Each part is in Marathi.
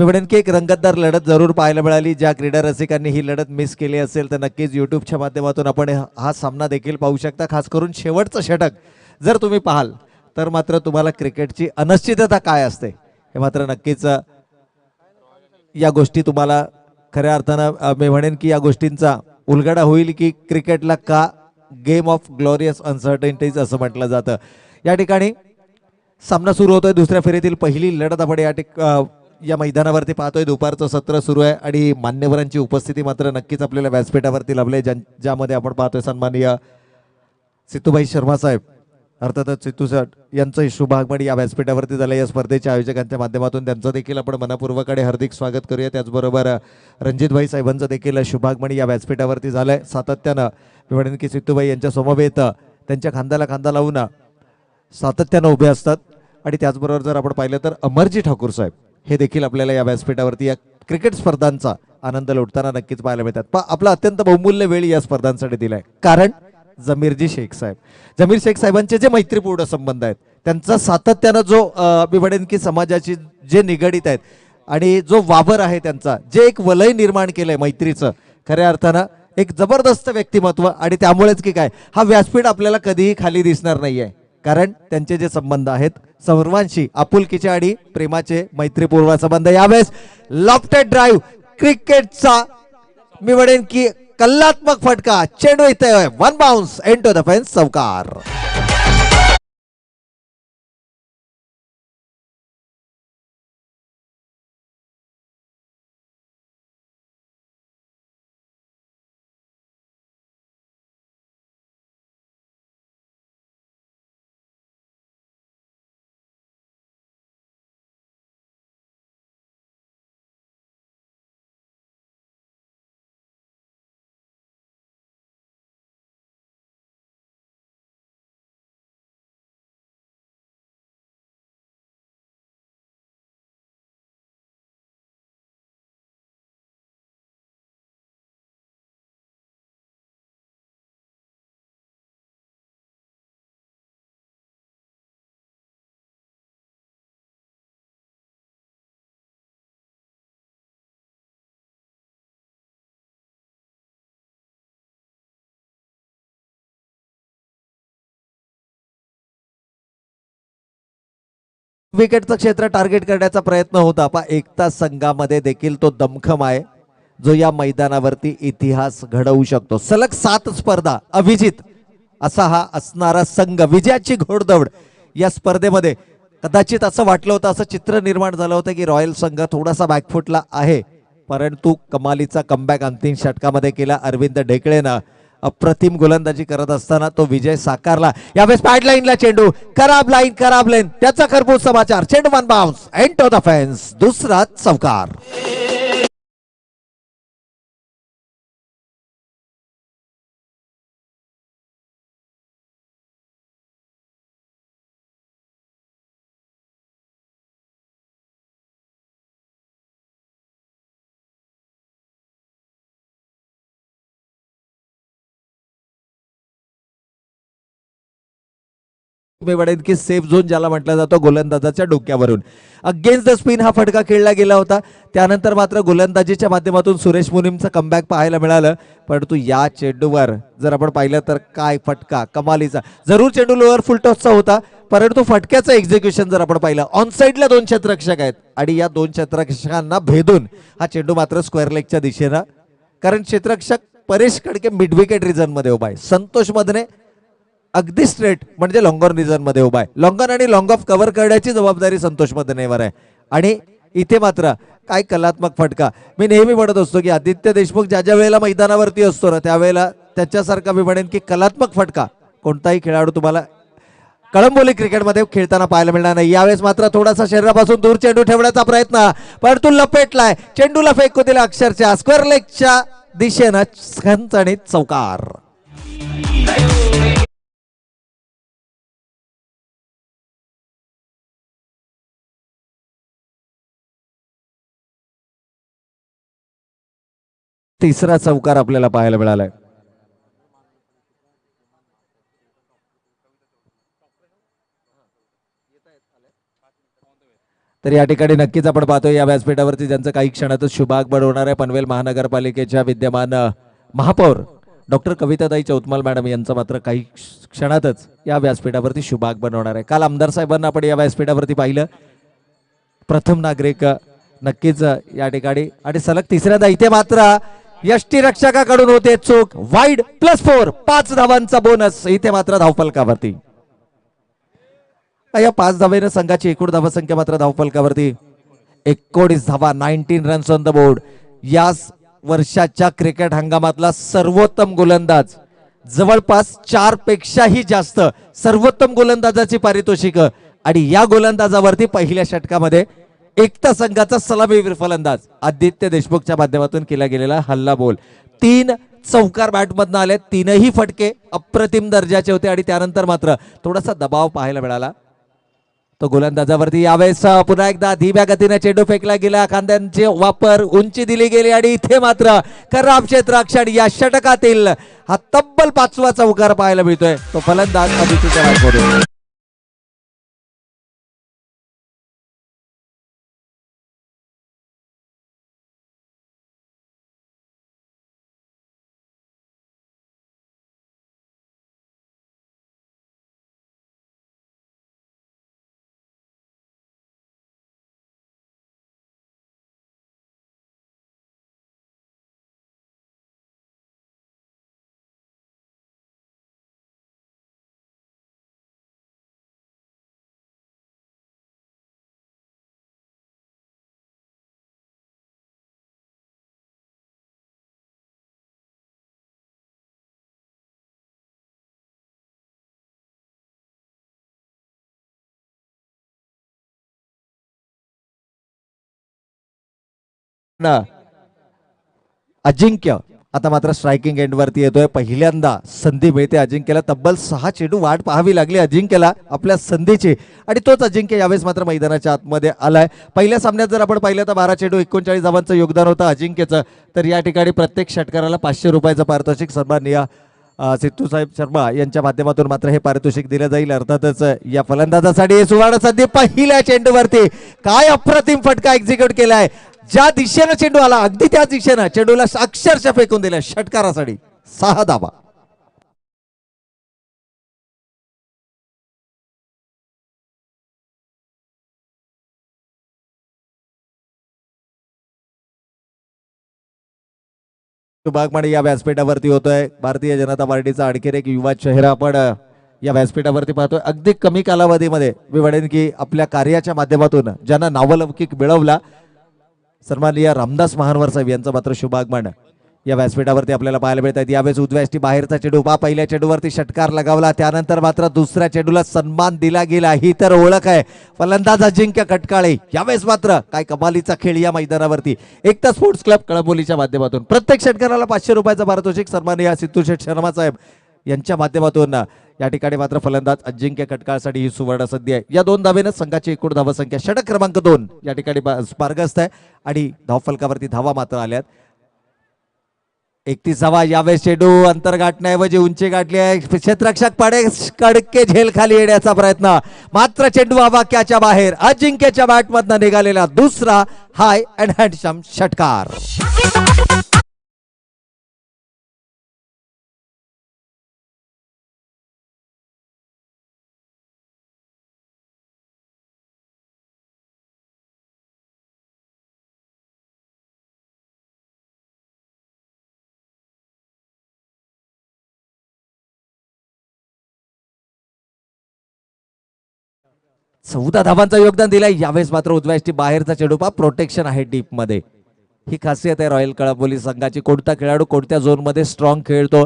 मी म्हणेन की एक रंगतदार लढत जरूर पाहायला मिळाली. ज्या क्रीडा रसिकांनी ही लढत मिस केली असेल तर नक्कीच यूट्यूबच्या माध्यमातून आपण हा सामना देखील पाहू शकता. खास करून शेवटचं षटक जर तुम्ही पाहाल तर मात्र तुम्हाला क्रिकेटची अनिश्चितता काय असते हे मात्र नक्कीच या गोष्टी तुम्हाला खऱ्या अर्थानं मी म्हणेन की या गोष्टींचा उलगडा होईल की क्रिकेटला का गेम ऑफ ग्लोरियस अनसर्टनिटीज असं म्हटलं जातं. या ठिकाणी सामना सुरू होतोय. दुसऱ्या फेरीतील पहिली लढत आपण या मैदानावरती पाहतोय. दुपारचं सत्र सुरू आहे आणि मान्यवरांची उपस्थिती मात्र नक्कीच आपल्याला व्यासपीठावरती लाभले. ज्यामध्ये आपण पाहतोय सन्माननीय सितूभाई शर्मा साहेब अर्थातच सितू सर यांचं शुभागमन या व्यासपीठावरती झालं. या स्पर्धेच्या आयोजकांच्या माध्यमातून त्यांचं देखील आपण मनपूर्वकडे हार्दिक स्वागत करूया. त्याचबरोबर रणजितभाई साहेबांचं देखील शुभागमन या व्यासपीठावरती झालंय. सातत्यानं मी म्हणेन की सितूभाई यांच्या समवेत त्यांच्या खांद्याला खांदा लावून सातत्यानं उभे असतात. आणि त्याचबरोबर जर आपण पाहिलं तर अमरजी ठाकूर साहेब हे देखील आपल्याला या व्यासपीठावरती या क्रिकेट स्पर्धांचा आनंद लुटताना नक्कीच पाहायला मिळतात. पण आपला अत्यंत बहुमूल्य वेळ या स्पर्धांसाठी दिलाय. कारण जमीरजी शेख साहेब, जमीर शेख साहेबांचे जे मैत्रीपूर्ण संबंध आहेत त्यांचा सातत्यानं जो मी म्हणेन की समाजाची जे निगडीत आहेत आणि जो वावर आहे त्यांचा जे एक वलय निर्माण केलंय मैत्रीचं खऱ्या अर्थानं एक जबरदस्त व्यक्तिमत्व. आणि त्यामुळेच की काय हा व्यासपीठ आपल्याला कधीही खाली दिसणार नाहीये. कारण त्यांचे जे संबंध आहेत सर्वांशी आपुलकीचे आणि प्रेमाचे मैत्रीपूर्ण संबंध. यावेळेस लॉफ्टेड ड्राईव्ह क्रिकेटचा मी म्हणेन की कल्लात्मक फटका. चेंडू इथे one bounce and to the fence चौकार. विकेटचं क्षेत्र टार्गेट करण्याचा प्रयत्न होता. पण एकता संघामध्ये देखील तो दमखम आहे जो या मैदानावरती इतिहास घडवू शकतो. सलग 7 स्पर्धा अभिजित असा हा असणारा संघ. विजयाची घोडदौड या स्पर्धेमध्ये कदाचित असं वाटलं होतं, असं चित्र निर्माण झालं होतं की रॉयल संघ थोडासा बॅकफुटला आहे. परंतु कमालीचा कमबॅक अंतिम षटकामध्ये केला अरविंद ढेकळेनं. अप्रतिम गोलंदाजी करत असताना तो विजय साकारला. यावेळेस पॅड लाईनला चेंडू, खराब लाईन त्याचा खरपूस समाचार. चेंडू one bounce and to the fence. दुसरा चौकार. मी म्हणेन की सेफ झोन ज्याला म्हटलं जातो गोलंदाजाच्या डोक्यावरून अगेन्स्ट द स्पिन हा फटका खेळला गेला होता. त्यानंतर मात्र गोलंदाजीच्या माध्यमातून सुरेश मुनीमचं कमबॅक पाहायला मिळालं. परंतु या चेंडूवर जर आपण पाहिलं तर काय फटका कमालीचा. जरूर चेंडू लोअर फुलटॉसचा होता परंतु फटक्याचं एक्झिक्युशन जर आपण पाहिलं ऑन साईडला 2 क्षेत्ररक्षक आहेत आणि या 2 क्षेत्ररक्षकांना भेदून हा चेंडू मात्र स्क्वेअर लेगच्या दिशेनं. कारण क्षेत्ररक्षक Paresh Khadke mid wicket region मध्ये उभा आहे. संतोष मधने अगदी स्ट्रेट म्हणजे लॉंगॉन रिझन मध्ये उभा आहे. लॉंगॉन आणि लॉंग ऑफ कव्हर करण्याची जबाबदारी संतोष मदनेवर आहे. आणि इथे मात्र काय कलात्मक फटका. मी नेहमी म्हणत असतो की आदित्य देशमुख ज्या ज्या वेळेला मैदानावरती असतो ना त्यावेळेला त्याच्यासारखा मी म्हणेन की कलात्मक फटका कोणताही खेळाडू तुम्हाला कळंबोली क्रिकेटमध्ये खेळताना पाहायला मिळणार नाही. यावेळेस मात्र थोडासा शरीरापासून दूर चेंडू ठेवण्याचा प्रयत्न परंतु लपेटलाय. चेंडूला फेकू दिला अक्षरशः स्क्वेअर लेगच्या दिशेनं खणखणीत चौकार. तिसरा चौकार आपल्याला पाहायला मिळालाय. तर या ठिकाणी नक्कीच आपण पाहतो या व्यासपीठावरती ज्यांचं काही क्षणातच शुभागमन होणार आहे. पनवेल महानगरपालिकेच्या विद्यमान महापौर डॉक्टर कविताताई चौतमाल मॅडम यांचं मात्र काही क्षणातच या व्यासपीठावरती शुभागमन होणार आहे. काल आमदार साहेबांना आपण या व्यासपीठावरती पाहिलं. प्रथम नागरिक नक्कीच या ठिकाणी आणि सलग तिसऱ्यांदा इथे मात्र यष्टीरक्षकाकडून होते चूक. वाईड +4 5 धावांचा बोनस इथे मात्र धावफलकावरती. या 5 धावेने संघाची एकूण धावसंख्या मात्र धावफलकावरती 19 धावा, 19 रन्स ऑन द बोर्ड. या वर्षाच्या क्रिकेट हंगामातला सर्वोत्तम गोलंदाज, जवळपास 4 पेक्षाही जास्त सर्वोत्तम गोलंदाजाची पारितोषिक आणि या गोलंदाजावरती पहिल्या षटकामध्ये एकता संघाचा सलामीवीर फलंदाज आदित्य देशमुखच्या माध्यमातून केला गेलेला हल्ला बोल. 3 चौकार बॅटमधनं आले, 3ही फटके अप्रतिम दर्जाचे होते आणि त्यानंतर मात्र थोडासा दबाव पाहायला मिळाला. तो गोलंदाजावरती यावेळेस पुन्हा एकदा धीम्या गतीने चेंडू फेकला गेला. खांद्यांचे वापर, उंची दिली गेली आणि इथे मात्र खराब क्षेत्ररक्षण. या षटकातील हा तब्बल 5वा चौकार पाहायला मिळतोय. तो फलंदाज अभिजित राठोड. अजिंक्य आता मात्र स्ट्रायकिंग एंड वरती येतोय. पहिल्यांदा संधी मिळते अजिंक्यला. तब्बल 6 चेंडू वाट पाहावी लागली अजिंक्यला आपल्या संधीची आणि तोच अजिंक्य यावेळेस मात्र मैदानाच्या आतमध्ये आलाय. पहिल्या सामन्यात जर आपण पाहिलं तर 12 चेंडू 39 धावांचं योगदान होतं अजिंक्यचं. तर या ठिकाणी प्रत्येक षटकाराला 500 रुपयाचं पारितोषिक सन्माननीय सिद्धू साहेब शर्मा यांच्या माध्यमातून मात्र हे पारितोषिक दिलं जाईल. अर्थातच या फलंदाजासाठी सुवर्ण संधी. पहिल्या चेंडूवरती काय अप्रतिम फटका एक्झिक्यूट केलाय. ज्या दिशेनं चेंडू आला अगदी त्याच दिशेनं चेंडूला अक्षरशः फेकून दिल्या. षटकारासाठी 6 धावा. बागमाडी या व्यासपीठावरती होतोय. भारतीय जनता पार्टीचा आणखी एक युवा चेहरा आपण या व्यासपीठावरती पाहतोय. अगदी कमी कालावधीमध्ये मी म्हणेन की आपल्या कार्याच्या माध्यमातून ज्यांना नावलौकिक मिळवला सन्माननीय रामदास महानवर साहेब यांचं मात्र शुभागमन या व्यासपीठावरती आपल्याला पाहायला मिळतात. यावेळेस उजव्याष्टी बाहेरचा चेंडू पहिल्या चेंडूवरती षटकार लगावला. त्यानंतर मात्र दुसऱ्या चेंडूला सन्मान दिला गेला. ही तर ओळख आहे फलंदाज अजिंक्य खटकाळे. यावेळेस मात्र काय कमालीचा खेळ या मैदानावरती. एकता स्पोर्ट्स क्लब कळंबोलीच्या माध्यमातून प्रत्येक षटकाराला 500 रुपयाचं पारितोषिक सन्माननीय सिद्धू शेठ शर्मा साहेब यांच्या माध्यमातून या ठिकाणी मात्र फलंदाज अजिंक्य खटकाळसाठी ही सुवर्ण संधी आहे. या 2 धावेनं संघाची एकूण धावसंख्या षटक क्रमांक 2 या ठिकाणी स्पार्गस्त आहे आणि धावफलकावरती धावा मात्र आल्यात 31 धावा. यावेळेस चेंडू अंतर गाठण्याऐवजी उंची गाठली आहे. क्षेत्ररक्षक पाडे कडके झेल खाली येण्याचा प्रयत्न, मात्र चेंडू आवाक्याच्या बाहेर. अजिंक्यच्या बॅटमधनं निघालेला दुसरा हाय अँड हँडसम षटकार. चौदा धावांचं योगदान दिलंय. यावेळेस मात्र उजव्याष्टी बाहेरचा चेंडू प्रोटेक्शन आहे डीप मध्ये. ही खासियत आहे रॉयल कळंबोली संघाची. कोणता खेळाडू कोणत्या झोन मध्ये स्ट्रॉंग खेळतो.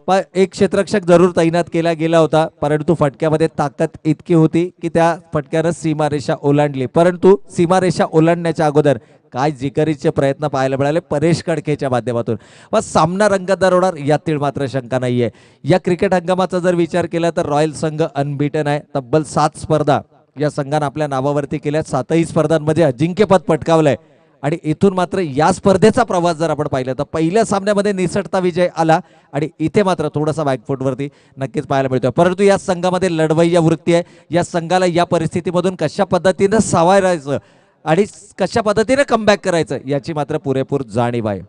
पण एक क्षेत्ररक्षक जरूर तैनात केला गेला होता, परंतु फटक्यामध्ये ताकद इतकी होती की त्या फटक्यानं सीमारेषा ओलांडली. परंतु सीमारेषा ओलांडण्याच्या अगोदर काय जिकरीचे प्रयत्न पाहायला मिळाले परेश कडकेच्या माध्यमातून. व सामना रंगतदार होणार यातील मात्र शंका नाहीये. या क्रिकेट हंगामाचा जर विचार केला तर रॉयल संघ अनबीटन आहे. तब्बल 7 स्पर्धा या संघाने आपल्या नावावरती केल्या. 7ही स्पर्धांमध्ये अजिंक्यपद पटकावलंय आणि इथून मात्र या स्पर्धेचा प्रवास जर आपण पाहिला तर पहिल्या सामन्यामध्ये निसटता विजय आला आणि इथे मात्र थोडासा बॅकफुटवरती नक्कीच पाहायला मिळतोय. परंतु या संघामध्ये लढवय्या वृत्ती आहे. या संघाला या परिस्थितीमधून कशा पद्धतीनं सावरायचं आणि कशा पद्धतीने कमबॅक करायचं याची मात्र पुरेपूर जाणीव आहे.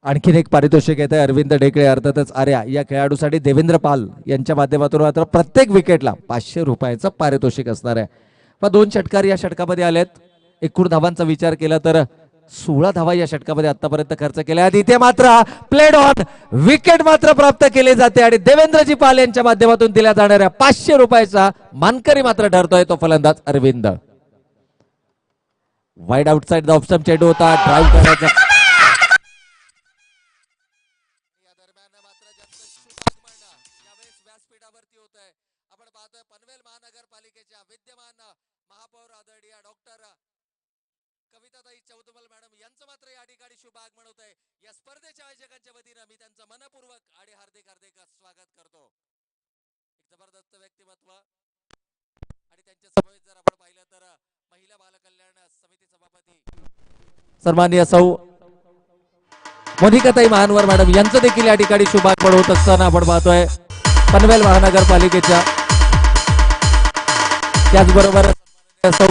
आणखीन एक पारितोषिक येत आहे अरविंद ढेकळे अर्थातच आर्या या खेळाडूसाठी देवेंद्र पाल यांच्या माध्यमातून मात्र प्रत्येक विकेटला 500 रुपयाचं पारितोषिक असणार आहे. पण 2 षटकार या षटकामध्ये आलेत. एकूण धावांचा विचार केला तर 16 धावा या षटकामध्ये आतापर्यंत खर्च केल्या आहेत. इथे मात्र प्लेड ऑन विकेट मात्र प्राप्त केले जाते आणि देवेंद्रजी पाल यांच्या माध्यमातून दिल्या जाणाऱ्या 500 रुपयाचा मानकरी मात्र ठरतोय तो फलंदाज Arvind. Wide outside the off stump चेंडू होता ड्राईव्ह करण्याचा आपण पाहतोय पनवेल महानगरपालिकेच्या विद्यमान महापौर आदरणीय डॉक्टर कविताताई चौतमल मॅडम यांचं मात्र या ठिकाणी शुभ आगमन होत आहे. या स्पर्धेच्या आयोजकांच्या वतीनं मी त्यांचं मनपूर्वक आणि हार्दिक हार्दिक स्वागत करतो. एक जबरदस्त व्यक्तिमत्व आणि त्यांच्या समवेत जर आपण पाहिलं तर महिला बाल कल्याण समिती सभापती सन्माननीय सौ मोनिकाताई महानवर मॅडम यांचं देखील या ठिकाणी शुभ आगमन होत असताना आपण पाहतोय पनवेल महानगरपालिकेच्या त्याचबरोबर सौ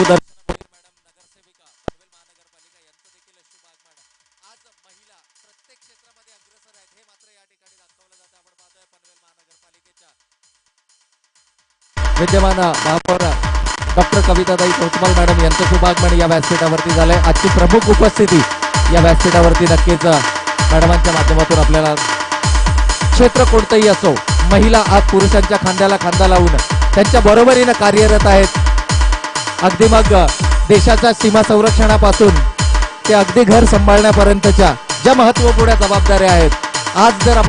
विद्यमान महापौर डॉक्टर कविताताई चौतमल मॅडम यांचं शुभागमन या व्यासपीठावरती झालंय. आजची प्रमुख उपस्थिती या व्यासपीठावरती नक्कीच मॅडमांच्या माध्यमातून आपल्याला क्षेत्र कोणतंही असो महिला आज पुरुषांच्या खांद्याला खांदा लावून त्यांच्या बरोबरीनं कार्यरत आहेत. अगदी मग देशाच्या सीमा संरक्षणापासून ते अगदी घर सांभाळण्यापर्यंतच्या ज्या महत्वपूर्ण जबाबदाऱ्या आहेत आज जर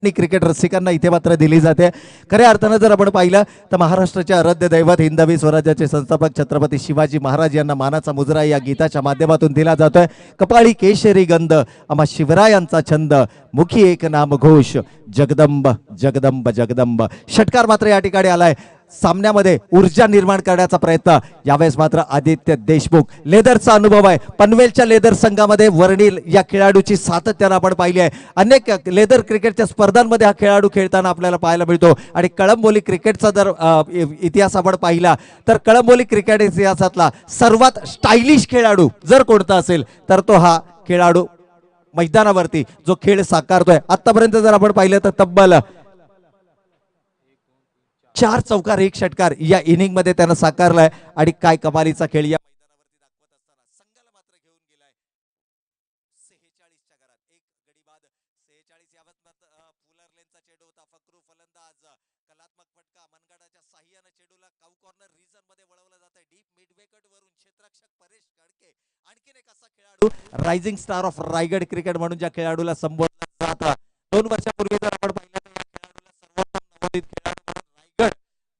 क्रिकेट रसिकांना इथे मात्र दिली जाते. खऱ्या अर्थानं जर आपण पाहिलं तर महाराष्ट्राचे आराध्य दैवत हिंदवी स्वराज्याचे संस्थापक छत्रपती शिवाजी महाराज यांना मानाचा मुजरा या गीताच्या माध्यमातून दिला जातोय. कपाळी केशरी गंध आम्हा शिवरायांचा छंद मुखी एक नाम घोष जगदंब जगदंब जगदंब. षटकार मात्र या ठिकाणी आलाय. सामन्यामध्ये ऊर्जा निर्माण करण्याचा प्रयत्न यावेळेस मात्र आदित्य देशमुख लेदरचा अनुभव आहे. पनवेलच्या लेदर संघामध्ये वर्णिल या खेळाडूची सातत्यानं आपण पाहिली आहे. अनेक लेदर क्रिकेटच्या स्पर्धांमध्ये हा खेळाडू खेळताना आपल्याला पाहायला मिळतो. आणि कळंबोली क्रिकेटचा जर इतिहास आपण पाहिला तर कळंबोली क्रिकेट इतिहासातला सर्वात स्टायलिश खेळाडू जर कोणता असेल तर तो हा खेळाडू मैदानावरती जो खेळ साकारतोय. आतापर्यंत जर आपण पाहिलं तर तब्बल 4 चौकार 1 षटकार या इनिंग मध्ये त्यानं साकारलाय. आणि काय कमालीचा खेळ या मैदानावरती दाखवत असताना संघाला मात्र घेऊन गेलाय 46 च्या घरात. एक गडी बाद 46 यावत फुलर लेनचा चेंडू होता. फकरू फलंदाज कलात्मक फटका मनगडाच्या साह्याने चेंडूला काऊ कॉर्नर रिजन मध्ये वळवलं जातंय. डीप मिड विकेट वरून क्षेत्ररक्षक परेश कडके आणखीन एक असा खेळाडू rising star of Raigad cricket म्हणून ज्या खेळाडूला संबोधलं जातं. 2 वर्षापूर्वी जर आपण पाहिलं तर या खेळाडूला सर्वोत्तम नवोदित खेळाडू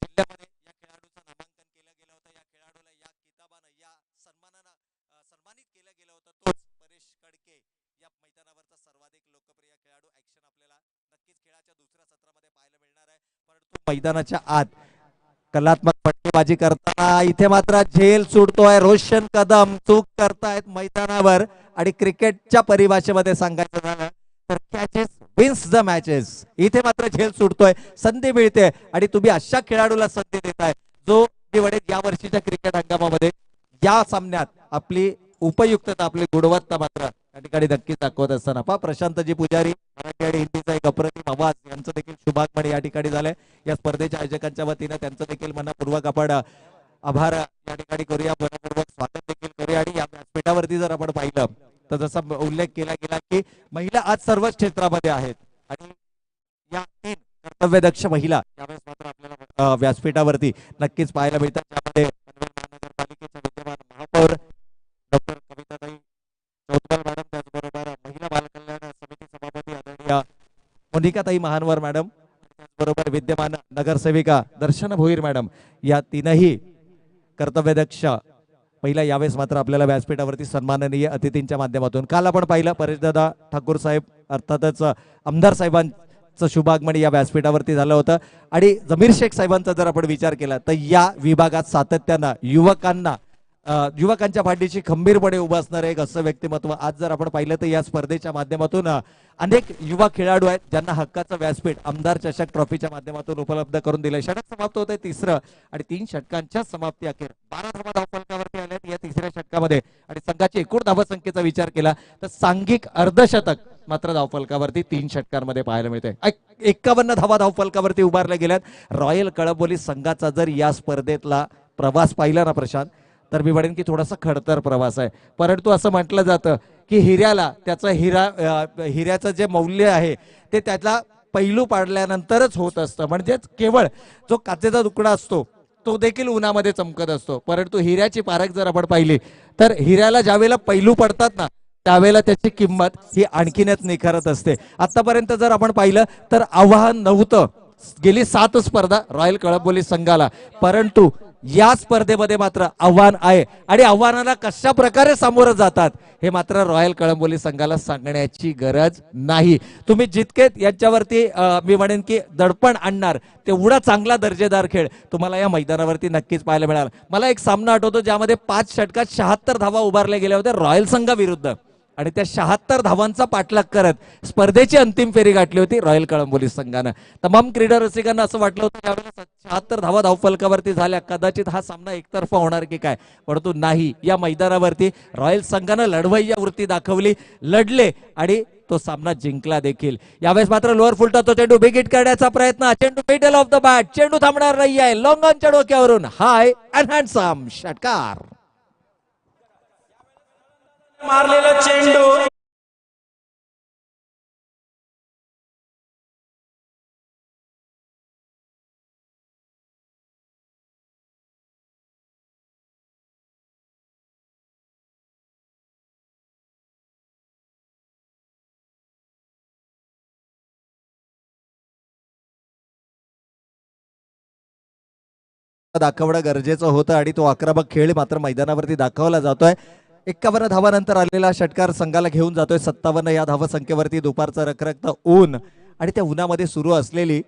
जिल्ह्यामध्ये या खेळाडूचं नामांकन केलं गेलं होतं. या खेळाडूला या किताबानं या सन्मानानं सन्मानित केलं गेलं होतं. तोच परेश कडके या मैदानावरचा सर्वाधिक लोकप्रिय खेळाडू. ऍक्शन आपल्याला मैदानाच्या आत कलात्मक फटकेबाजी करताना इथे मात्र झेल सुटतोय. रोशन कदम चूक करतायत मैदानावर आणि क्रिकेटच्या परिभाषेमध्ये सांगायचं झालं तर कॅचेस विन्स द मॅचेस. इथे मात्र झेल सुटतोय, संधी मिळते आणि तुम्ही अशा खेळाडूला संधी देताय जो या वर्षीच्या क्रिकेट हंगामामध्ये या सामन्यात आपली उपयुक्तता आपली गुणवत्ता मात्र या ठिकाणी नक्कीच दाखवत असताना पहा प्रशांतजी पुजारी मराठी आणि हिंदीचा एक अप्रतिम आवाज यांचं देखील शुभागमन या ठिकाणी झालंय. या स्पर्धेच्या आयोजकांच्या वतीनं त्यांचं देखील मनपूर्वक आपण आभार या ठिकाणी करूया, मनपूर्वक स्वागत देखील करूया. आणि या व्यासपीठावरती जर आपण पाहिलं तर जसा उल्लेख केला गेला की महिला आज सर्वच क्षेत्रामध्ये आहेत आणि या 3 कर्तव्यदक्ष महिला यावेळेस मात्र आपल्याला व्यासपीठावरती नक्कीच पाहायला मिळतात. त्यामध्ये महानगरपालिकेच्या विद्यमान महापौर डॉक्टर कविताताई चौतमल मॅडम, त्याचबरोबर महिला बालकल्याण समिती सभापती आदरणीय मोनिकाताई महानवर मॅडम, त्याचबरोबर विद्यमान नगरसेविका दर्शना भोईर मॅडम, या 3ही कर्तव्यदक्ष महिला यावेळेस मात्र आपल्याला व्यासपीठावरती सन्माननीय अतिथींच्या माध्यमातून काल आपण पाहिलं परेशदादा ठाकूर साहेब अर्थातच आमदार साहेबांचं शुभागमन या व्यासपीठावरती झालं होतं. आणि जमीर शेख साहेबांचा जर आपण विचार केला तर या विभागात सातत्यानं युवकांच्या पाठीशी खंबीरपणे उभं असणारं एक असं व्यक्तिमत्व आज जर आपण पाहिलं तर या स्पर्धेच्या माध्यमातून अनेक युवा खेळाडू आहेत ज्यांना हक्काचं व्यासपीठ आमदार चषक ट्रॉफीच्या माध्यमातून उपलब्ध करून दिलंय. षटक समाप्त होत आहे तिसरं आणि 3 षटकांच्या समाप्ती अखेर 12 धावा धावफलकावरती आल्यात या तिसऱ्या षटकामध्ये. आणि संघाची एकूण धावसंख्येचा विचार केला तर सांघिक अर्धशतक मात्र धावफलकावरती 3 षटकांमध्ये पाहायला मिळते. 51 धावा धावफलकावरती उभारल्या गेल्यात. रॉयल कळंबोली संघाचा जर या स्पर्धेतला प्रवास पाहिला ना प्रशांत तर मी म्हणेन की थोडासा खडतर प्रवास आहे. परंतु असं म्हटलं जातं की हिऱ्याला त्याचं हिऱ्याचं जे मौल्य आहे ते त्याला पैलू पाडल्यानंतरच होत असतं. म्हणजेच केवळ जो काचेचा तुकडा असतो तो देखील उन्हामध्ये चमकत असतो, परंतु हिऱ्याची पारख जर आपण पाहिली तर हिऱ्याला ज्यावेळेला पैलू पडतात ना त्यावेळेला त्याची किंमत ही आणखीनच निखरत असते. आतापर्यंत जर आपण पाहिलं तर आव्हान नव्हतं गेली 7 स्पर्धा रॉयल कळंबोली संघाला, परंतु या स्पर्धेमध्ये मात्र आव्हान आहे आणि आव्हानाला कशा प्रकारे सामोरं जातात हे मात्र रॉयल कळंबोली संघाला सांगण्याची गरज नाही. तुम्ही जितके याच्यावरती मी म्हणेन की दडपण आणणार तेवढा चांगला दर्जेदार खेळ तुम्हाला या मैदानावरती नक्कीच पाहायला मिळाला. मला एक सामना आठवतो ज्यामध्ये 5 षटकात 76 धावा उभारल्या गेल्या होत्या रॉयल संघाविरुद्ध आणि त्या 76 धावांचा पाठलाग करत स्पर्धेची अंतिम फेरी गाठली होती रॉयल कळंबोली संघानं. तमाम क्रीडा रसिकांना असं वाटलं होतं यावेळेला 76 धावा धावफलकावरती झाल्या, कदाचित हा सामना एकतर्फा होणार की काय, परंतु नाही. या मैदानावरती रॉयल संघानं लढवय्या वृत्ती दाखवली, लढले आणि तो सामना जिंकला देखील. यावेळेस मात्र लोअर फुलटा तो चेंडू बिग हिट करण्याचा प्रयत्न, चेंडू मिडल ऑफ द बॅट, चेंडू थांबणार नाही आहे, लॉंग ऑनच्या डोक्यावरून हाय अँड हँडसम षटकार. मारलेला चेंडू दाखवणं गरजेचं होतं आणि तो आक्रमक खेळ मात्र मैदानावरती दाखवला जातोय. 51 धावानंतर आलेला षटकार संघाला घेऊन जातोय 57 या धावसंख्येवरती. दुपारचं रखरखतं ऊन आणि त्या उन्हामध्ये सुरू असलेली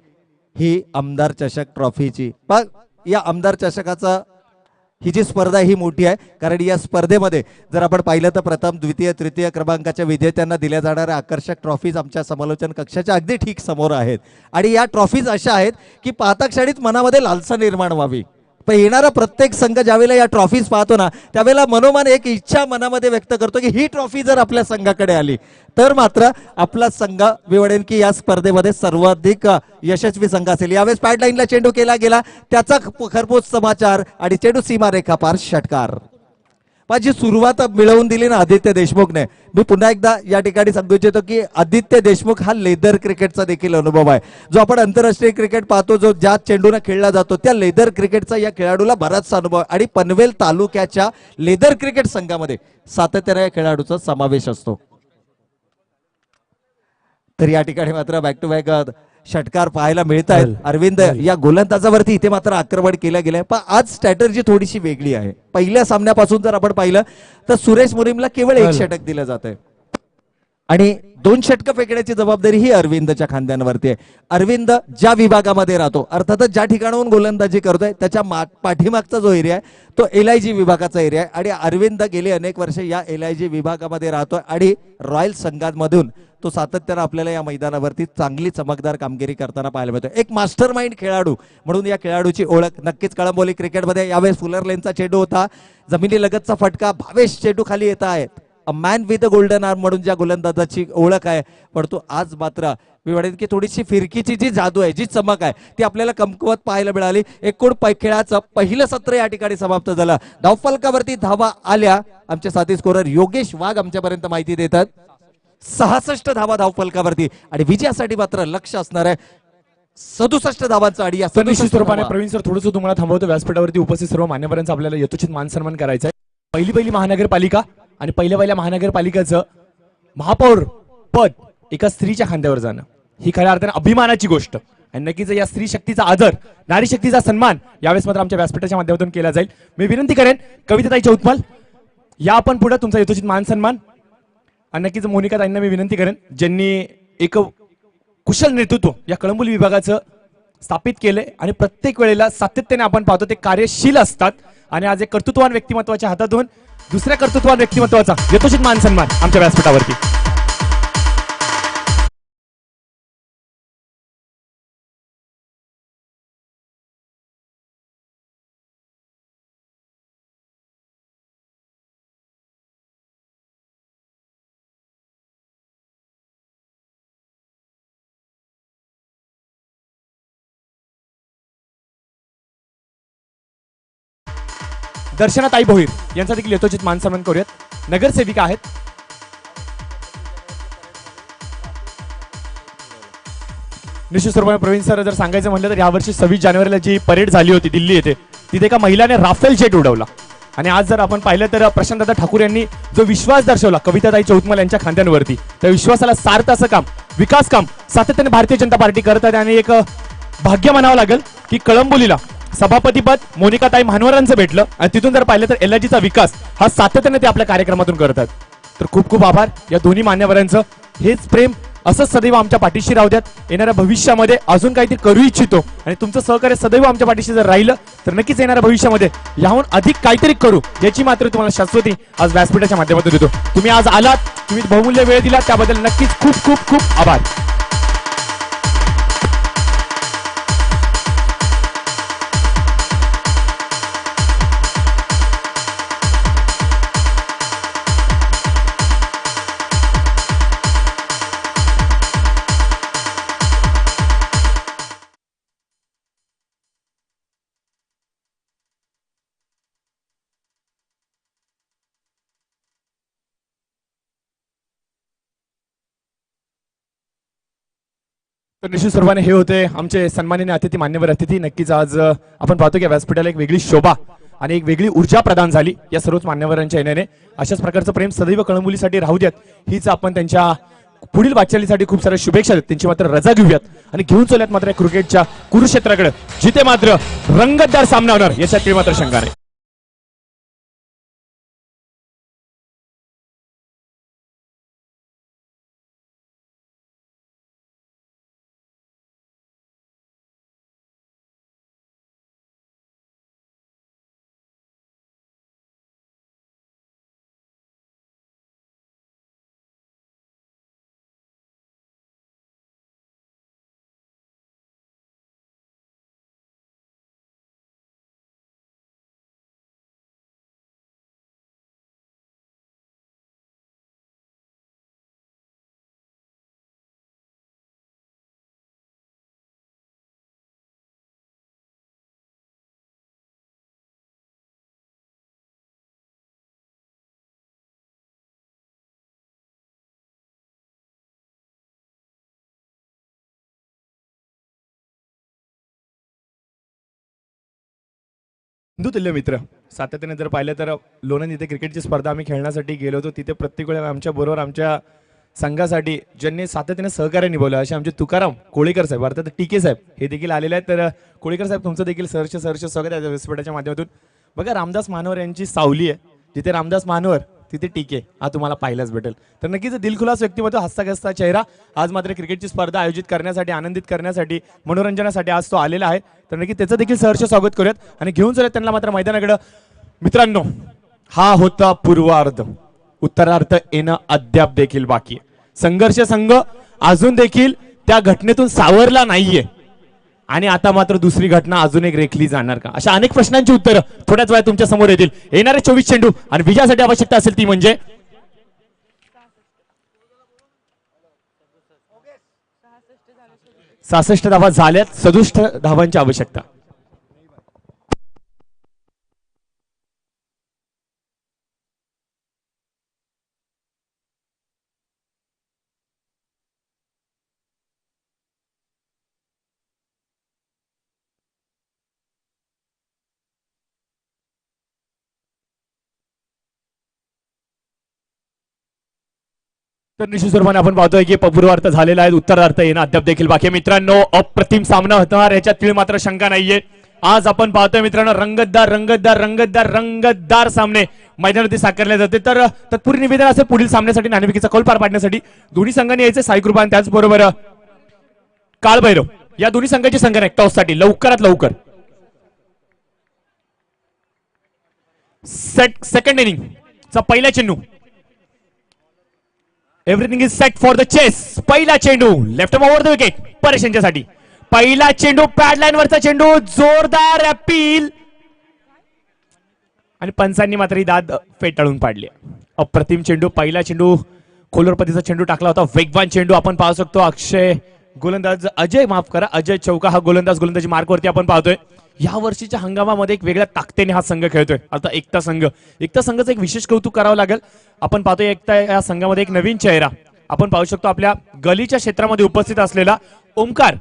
ही आमदार चषक ट्रॉफीची या आमदार चषकाचा ही जी स्पर्धा ही मोठी आहे, कारण या स्पर्धेमध्ये जर आपण पाहिलं तर प्रथम द्वितीय तृतीय क्रमांकाच्या विजेत्यांना दिल्या जाणाऱ्या आकर्षक ट्रॉफीज आमच्या समालोचन कक्षाच्या अगदी ठीक समोर आहेत. आणि या ट्रॉफीज अशा आहेत की पाहता क्षणीच मनामध्ये लालसा निर्माण व्हावी. पण येणारा प्रत्येक संघ ज्यावेळेला या ट्रॉफीज पाहतो ना त्यावेळेला मनोमन एक इच्छा मनामध्ये व्यक्त करतो की ही ट्रॉफी जर आपल्या संघाकडे आली तर मात्र आपला संघ विवडेन की या स्पर्धेमध्ये सर्वाधिक यशस्वी संघ असेल. यावेळेस पॅडलाईनला चेंडू केला गेला, त्याचा खरपूस समाचार आणि चेंडू सीमारेखा पार षटकार. माझी सुरुवात मिळवून दिली ना आदित्य देशमुखने. मी पुन्हा एकदा या ठिकाणी सांगू इच्छितो की आदित्य देशमुख हा लेदर क्रिकेटचा देखील अनुभव आहे. जो आपण आंतरराष्ट्रीय क्रिकेट पाहतो जो ज्या चेंडूने खेळला जातो त्या लेदर क्रिकेटचा या खेळाडूला बराचसा अनुभव आणि पनवेल तालुक्याच्या लेदर क्रिकेट संघामध्ये सातत्याने या खेळाडूचा समावेश असतो. तर या ठिकाणी मात्र बॅक टू बॅक षटकार पाहायला मिळत आहेत. अरविंद या गोलंदाजावरती इथे मात्र आक्रमण केलं गेलंय, पण आज स्ट्रॅटर्जी थोडीशी वेगळी आहे. पहिल्या सामन्यापासून जर आपण पाहिलं तर सुरेश मुरीमला केवळ 1 षटक दिलं जात आहे. आणि 2 षटकं फेकण्याची जबाबदारी ही अरविंदच्या खांद्यांवरती आहे. अरविंद ज्या विभागामध्ये राहतो, अर्थातच ज्या ठिकाणाहून गोलंदाजी करतोय त्याच्या पाठीमागचा जो एरिया आहे तो LIG विभागाचा एरिया आहे आणि अरविंद गेली अनेक वर्ष या LIG विभागामध्ये राहतोय आणि रॉयल संघांमधून तो सातत्यानं आपल्याला या मैदानावरती चांगली चमकदार कामगिरी करताना पाहायला मिळतो. एक मास्टर माइंड खेळाडू म्हणून या खेळाडूची ओळख नक्कीच कळंबोली क्रिकेटमध्ये. यावेळेस फुलर लेनचा चेंडू होता, जमिनीलगतचा फटका, भावेश चेंडू खाली येत आहेत. A man with a golden arm म्हणून ज्या गोलंदाजाची ओळख आहे, पण तो आज मात्र मी म्हणेन की थोडीशी फिरकीची जी जादू आहे, जी चमक आहे ती आपल्याला कमकुवत पाहायला मिळाली. एकूण खेळाचं पहिलं सत्र या ठिकाणी समाप्त झालं. धावफलकावरती धावा आल्या. आमचे साथी स्कोरर योगेश वाघ आमच्यापर्यंत माहिती देतात 66 धावा धावफलकावरती आणि विजयासाठी मात्र लक्ष असणार आहे 67 धावांचा. आणि या निश्चित स्वरूपाने प्रवीण सर थोडंसं तुम्हाला थांबवतो. व्यासपीठावरती उपस्थित सर्व मान्यवरांचा आपल्याला यथोचित मान सन्मान करायचा आहे. पहिली महानगरपालिका आणि पहिल्या महानगरपालिकेचं महापौर पद एका स्त्रीच्या खांद्यावर जाणं ही खऱ्या अर्थाने अभिमानाची गोष्ट आणि नक्कीच या स्त्री शक्तीचा आदर, नारी शक्तीचा सन्मान यावेळेस मात्र आमच्या व्यासपीठाच्या माध्यमातून केला जाईल. मी विनंती करेन कविताताई चौतमल या आपण पुढे तुमचा यथोचित मान सन्मान आणि नक्कीच मोनिका ताईंना मी विनंती करेन ज्यांनी एक कुशल नेतृत्व या कळंबोली विभागाचं स्थापित केलंय आणि प्रत्येक वेळेला सातत्याने आपण पाहतो ते कार्यशील असतात आणि आज एक कर्तृत्ववान व्यक्तिमत्वाच्या हातातून दुसऱ्या कर्तृत्ववान व्यक्तिमत्वाचा यथोचित मान सन्मान आमच्या व्यासपीठावरती. दर्शनाताई भोईर यांचा देखील यथोचित मान सन्मान करूयात. नगरसेविका आहेत. निश्चित स्वरूपाने प्रवीण सर जर सांगायचं म्हटलं तर यावर्षी 26 जानेवारीला जी परेड झाली होती दिल्ली येथे, तिथे एका महिलाने राफेल जेट उडवला आणि आज जर आपण पाहिलं तर प्रशांतदादा ठाकूर यांनी जो विश्वास दर्शवला कविताताई चौतमल यांच्या खांद्यांवरती, त्या विश्वासाला सार्थ असं काम, विकास काम सातत्याने भारतीय जनता पार्टी करत आहे आणि एक भाग्य म्हणावं लागेल की कळंबोलीला सभापतीपद मोनिकाताई महानवरांचं भेटलं आणि तिथून जर पाहिलं तर LIGचा विकास हा सातत्याने ते आपल्या कार्यक्रमातून करतात. तर खूप खूप आभार या दोन्ही मान्यवरांचं. हेच प्रेम असंच सदैव आमच्या पाठीशी राहू द्यात. येणाऱ्या भविष्यामध्ये अजून काहीतरी करू इच्छितो आणि तुमचं सहकार्य सदैव आमच्या पाठीशी जर राहिलं तर नक्कीच येणाऱ्या भविष्यामध्ये याहून अधिक काहीतरी करू याची मात्र तुम्हाला शाश्वती आज व्यासपीठाच्या माध्यमातून देतो. तुम्ही आज आलात, तुम्ही बहुमूल्य वेळ दिलात त्याबद्दल नक्कीच खूप खूप खूप आभार. तर निश्चित स्वरूपाने हे होते आमचे सन्माननीय अतिथी, मान्यवर अतिथी. नक्कीच आज आपण पाहतो की व्यासपीठाला एक वेगळी शोभा आणि एक वेगळी ऊर्जा प्रदान झाली या सर्वच मान्यवरांच्या येण्याने. अशाच प्रकारचं प्रेम सदैव कळंबोलीसाठी राहू द्यात हीच आपण त्यांच्या पुढील वाटचालीसाठी खूप साऱ्या शुभेच्छा देत. त्यांची मात्र रजा घेऊयात आणि घेऊन चलूयात मात्र क्रिकेटच्या कुरुक्षेत्राकडे, जिथे मात्र रंगतदार सामना होणार याच्यात मात्र शंका नाही. तुल्य मित्र सातत्याने जर पाहिलं तर लोणंद इथे क्रिकेटची स्पर्धा आम्ही खेळण्यासाठी गेलो होतो. तिथे प्रत्येक वेळेला आमच्या बरोबर आमच्या संघासाठी ज्यांनी सातत्याने सहकार्य निभवलं असे आमचे तुकाराम कोळीकर साहेब अर्थात TK साहेब हे देखील आलेले आहेत. तर कोळीकर साहेब तुमचं देखील सहर्ष स्वागत आहे व्यासपीठाच्या माध्यमातून. बघा रामदास मानवर यांची सावली आहे, जिथे रामदास मानवर तिथे ठीक आहे, हा तुम्हाला पाहायलाच भेटेल. तर नक्कीच दिलखुलास व्यक्तिमत्व, हसता चेहरा, आज मात्र क्रिकेटची स्पर्धा आयोजित करण्यासाठी, आनंदित करण्यासाठी, मनोरंजनासाठी आज तो आलेला आहे. तर नक्की त्याचं देखील सहर्ष स्वागत करूयात आणि घेऊन चलूयात त्यांना मात्र मैदानाकडे. मित्रांनो, हा होता पूर्वार्ध. उत्तरार्ध येणं अद्याप देखील बाकी आहे. संघर्ष संघ अजून देखील त्या घटनेतून सावरला नाहीये आणि आता मात्र दुसरी घटना अजून एक रेखली जाणार का, अशा अनेक प्रश्नांची उत्तरं थोड्याच वेळात तुमच्या समोर येतील. येणारे 24 चेंडू आणि विजयासाठी आवश्यकता असेल ती म्हणजे 66 धावा झाल्यात, 67 धावांची आवश्यकता. तर निश्चित स्वरूपाने आपण पाहतोय की पूर्वार्थ झालेला आहे, उत्तरार्थ येणं अद्याप देखील बाकी आहे. मित्रांनो, अप्रतिम सामना होणार याच्यात तीळ मात्र शंका नाहीये. आज आपण पाहतोय मित्रांनो, रंगतदार सामने मैदानावरती साकारले जाते. तर तत्पूर्वी निवेदन असेल पुढील सामन्यासाठी नाणेफेकीचा कौल पार पाडण्यासाठी दोन्ही संघांनी यायचे साई कृपा आणि त्याचबरोबर काळभैरव या दोन्ही संघाची संघटना टॉस साठी लवकरात लवकर. सेकंड इनिंग चा पहिला चेंडू. Everything is set for the chase. पहिला चेंडू left over the wicket Paresh यांच्यासाठी. पहिला चेंडू पॅड लाईन वरचा चेंडू, जोरदार अपील आणि पंचांनी मात्र ही दाद फेटाळून पाडली. अप्रतिम चेंडू, पहिला चेंडू खोलवर पतीचा चेंडू टाकला होता, वेगवान चेंडू आपण पाहू शकतो. अक्षय गोलंदाज, अजय चौका हा गोलंदाजी मार्कवरती आपण पाहतोय. या वर्षीच्या हंगामामध्ये एक वेगळ्या ताकदीने हा संघ खेळतोय. आता एकता संघाचं एक विशेष कौतुक करावं लागेल. आपण पाहतोय एकता या संघामध्ये एक नवीन चेहरा आपण पाहू शकतो. आपल्या गलीच्या क्षेत्रामध्ये उपस्थित असलेला ओमकार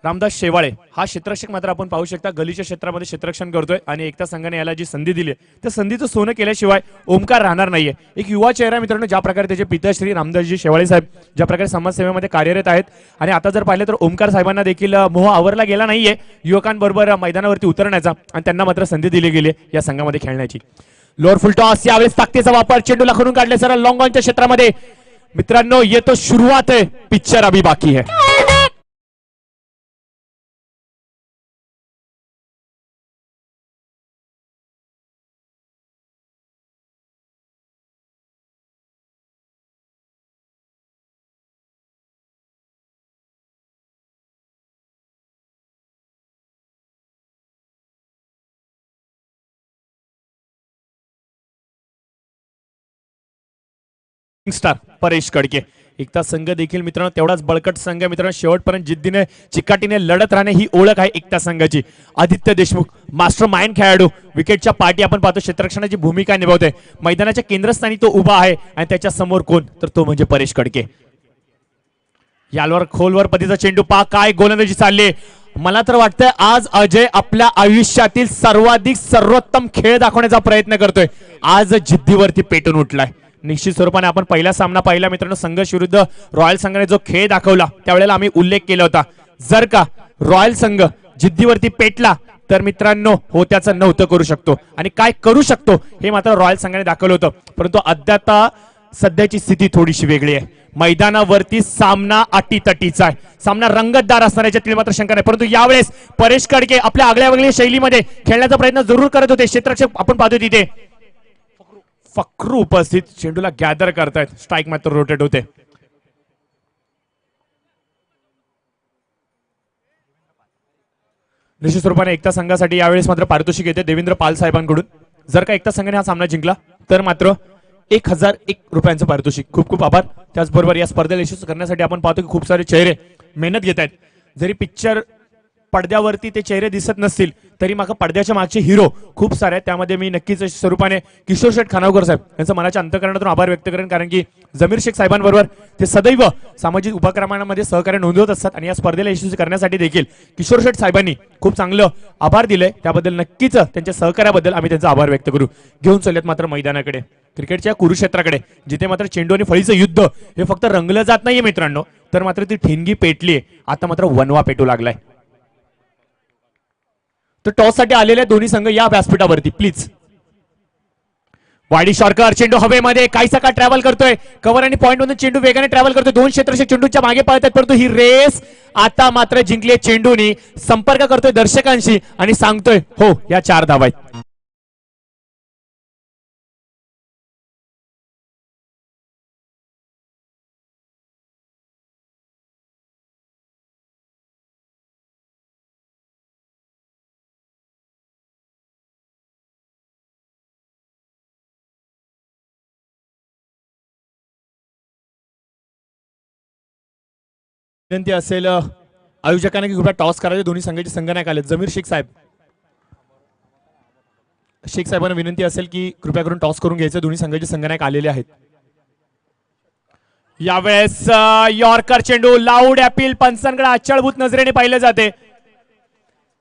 रामदास शेवाळे हा क्षेत्ररक्षक मात्र आपण पाहू शकता गलीच्या क्षेत्रामध्ये क्षेत्ररक्षण करतोय आणि एकता संघाने याला जी संधी दिली त्या संधीचं सोनं केल्याशिवाय ओमकार राहणार नाहीये. एक युवा चेहरा मित्रांनो, ज्या प्रकारे त्याचे पिताश्री रामदासजी शेवाळे साहेब ज्या प्रकारे समाजसेवेमध्ये कार्यरत आहेत आणि आता जर पाहिलं तर ओमकार साहेबांना देखील मोह आवरला गेला नाहीये युवकांबरोबर मैदानावरती उतरण्याचा आणि त्यांना मात्र संधी दिली गेली या संघामध्ये खेळण्याची. लोअर फुल टॉस, यावेळेस ताकदीचा वापर, चेंडूला खणून काढले सरळ लॉंग ऑनच्या क्षेत्रामध्ये. मित्रांनो, ये तो शुरुआत है, पिक्चर अभी बाकी है. स्टार परेश कडके. एकता संघ देखील मित्रांनो तेवढाच बळकट संघ आहे मित्रांनो. शेवटपर्यंत जिद्दीने चिकाटीने लढत राहणे ही ओळख आहे एकता संघाची. आदित्य देशमुख मास्टर माइंड खेळाडू, विकेटच्या पाठी आपण पाहतो क्षेत्ररक्षणाची भूमिका निभावतोय. मैदानाच्या केंद्रस्थानी तो उभा आहे आणि त्याच्या समोर कोण, तर तो म्हणजे परेश कडके. यालवर खोलवर पतीचा चेंडू पा, काय गोलंदाजी चालली. मला तर वाटतंय आज अजय आपल्या आयुष्यातील सर्वाधिक सर्वोत्तम खेळ दाखवण्याचा प्रयत्न करतोय. आज जिद्दीवरती पेटून उठलाय. निश्चित स्वरूपाने आपण पहिला सामना पाहिला मित्रांनो, संघर्ष विरुद्ध रॉयल संघाने जो खेळ दाखवला त्यावेळेला आम्ही उल्लेख केला होता. जर का रॉयल संघ जिद्दीवरती पेटला तर मित्रांनो हो त्याचं नव्हतं करू शकतो आणि काय करू शकतो हे मात्र रॉयल संघाने दाखवलं होतं. परंतु अद्याप सध्याची स्थिती थोडीशी वेगळी आहे. मैदानावरती सामना अटीतटीचा आहे, सामना रंगतदार असणार याच्यातील मात्र शंका नाही. परंतु यावेळेस परेश कडके आपल्या आगळ्या वेगळ्या शैलीमध्ये खेळण्याचा प्रयत्न जरूर करत होते. क्षेत्ररक्षक आपण पाहतो तिथे फकरू उपस्थित, चेंडूला गॅदर करतायत, स्ट्राइक मात्र रोटेट होते. निश्चित स्वरूपाने एकता संघासाठी यावेळेस मात्र पारितोषिक येते देवेंद्र पाल साहेबांकडून. जर का एकता संघाने हा सामना जिंकला तर मात्र 1001 रुपयांचं पारितोषिक. खूप खूप आभार. त्याचबरोबर या स्पर्धेला यशस्वी करण्यासाठी आपण पाहतो की खूप सारे चेहरे मेहनत घेत आहेत. जरी पिक्चर पडद्यावरती ते चेहरे दिसत नसतील तरी मागं पडद्याच्या मागचे हिरो खूप सारे, त्यामध्ये मी नक्कीच स्वरूपाने किशोर शेठ खानावकर साहेब यांचा मनाच्या अंतःकरणातून आभार व्यक्त करेन. कारण की जमीर शेख साहेबांबरोबर ते सदैव सामाजिक उपक्रमांमध्ये सहकार्य नोंदवत असतात आणि या स्पर्धेला यशस्वी करण्यासाठी देखील किशोर शेठ साहेबांनी खूप चांगलं आभार दिले. त्याबद्दल नक्कीच त्यांच्या सहकार्याबद्दल आम्ही त्यांचा आभार व्यक्त करू. घेऊन चाललेत मात्र मैदानाकडे, क्रिकेटच्या कुरुक्षेत्राकडे, जिथे मात्र चेंडू आणि फळीचं युद्ध हे फक्त रंगलं जात नाहीये मित्रांनो, तर मात्र ती ठिणगी पेटली. आता मात्र वनवा पेटू लागलाय. तर टॉस साठी आलेल्या दोन्ही संघ या व्यासपीठावरती प्लीज. वाडी शॉर्कर चेंडू हवेमध्ये काहीसा का ट्रॅव्हल करतोय कव्हर आणि पॉइंट मधून चेंडू वेगाने ट्रॅव्हल करतोय. दोन क्षेत्ररक्षक चेंडूच्या मागे पळतात परंतु ही रेस आता मात्र जिंकली चेंडूनी. संपर्क करतोय दर्शकांशी आणि सांगतोय हो या 4 धावा आहेत. विनंती असेल आयोजकांना की कृपया टॉस करायचे. दोन्ही संघाचे संघनायक आले. जमीर शेख साहेबांना विनंती असेल की कृपया करून टॉस करून घ्यायचं. दोन्ही संघाचे संघनायक आलेले आहेत. यावेळेस यॉर्कर चेंडू लाऊड अपील पंचांकडे आचळभूत नजरेने पाहिले जाते.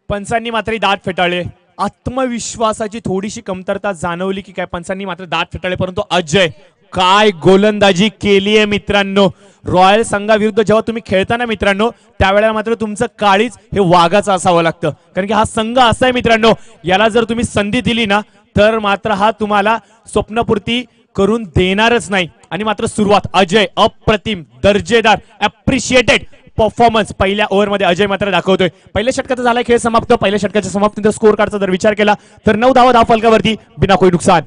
पंचांनी मात्र दात फेटाळले. आत्मविश्वासाची थोडीशी कमतरता जाणवली की काय पंचांनी मात्र दात फेटाळले. परंतु अजय काय गोलंदाजी केली आहे मित्रांनो. रॉयल संघाविरुद्ध जेव्हा तुम्ही खेळताना मित्रांनो त्यावेळेला मात्र तुमचं काळीच हे वाघाचं असावं लागतं. कारण की हा संघ असा आहे मित्रांनो याला जर तुम्ही संधी दिली ना तर मात्र हा तुम्हाला स्वप्नपूर्ती करून देणारच नाही. आणि मात्र सुरुवात अजय अप्रतिम दर्जेदार अप्रिशिएटेड परफॉर्मन्स पहिल्या ओव्हरमध्ये अजय मात्र दाखवतोय. पहिल्या षटकाचा झाला खेळ समाप्त. पहिल्या षटकाच्या समाप्तीनंतर स्कोर कार्डचा जर विचार केला तर 9 धावा फलकावरती बिना कोई नुकसान.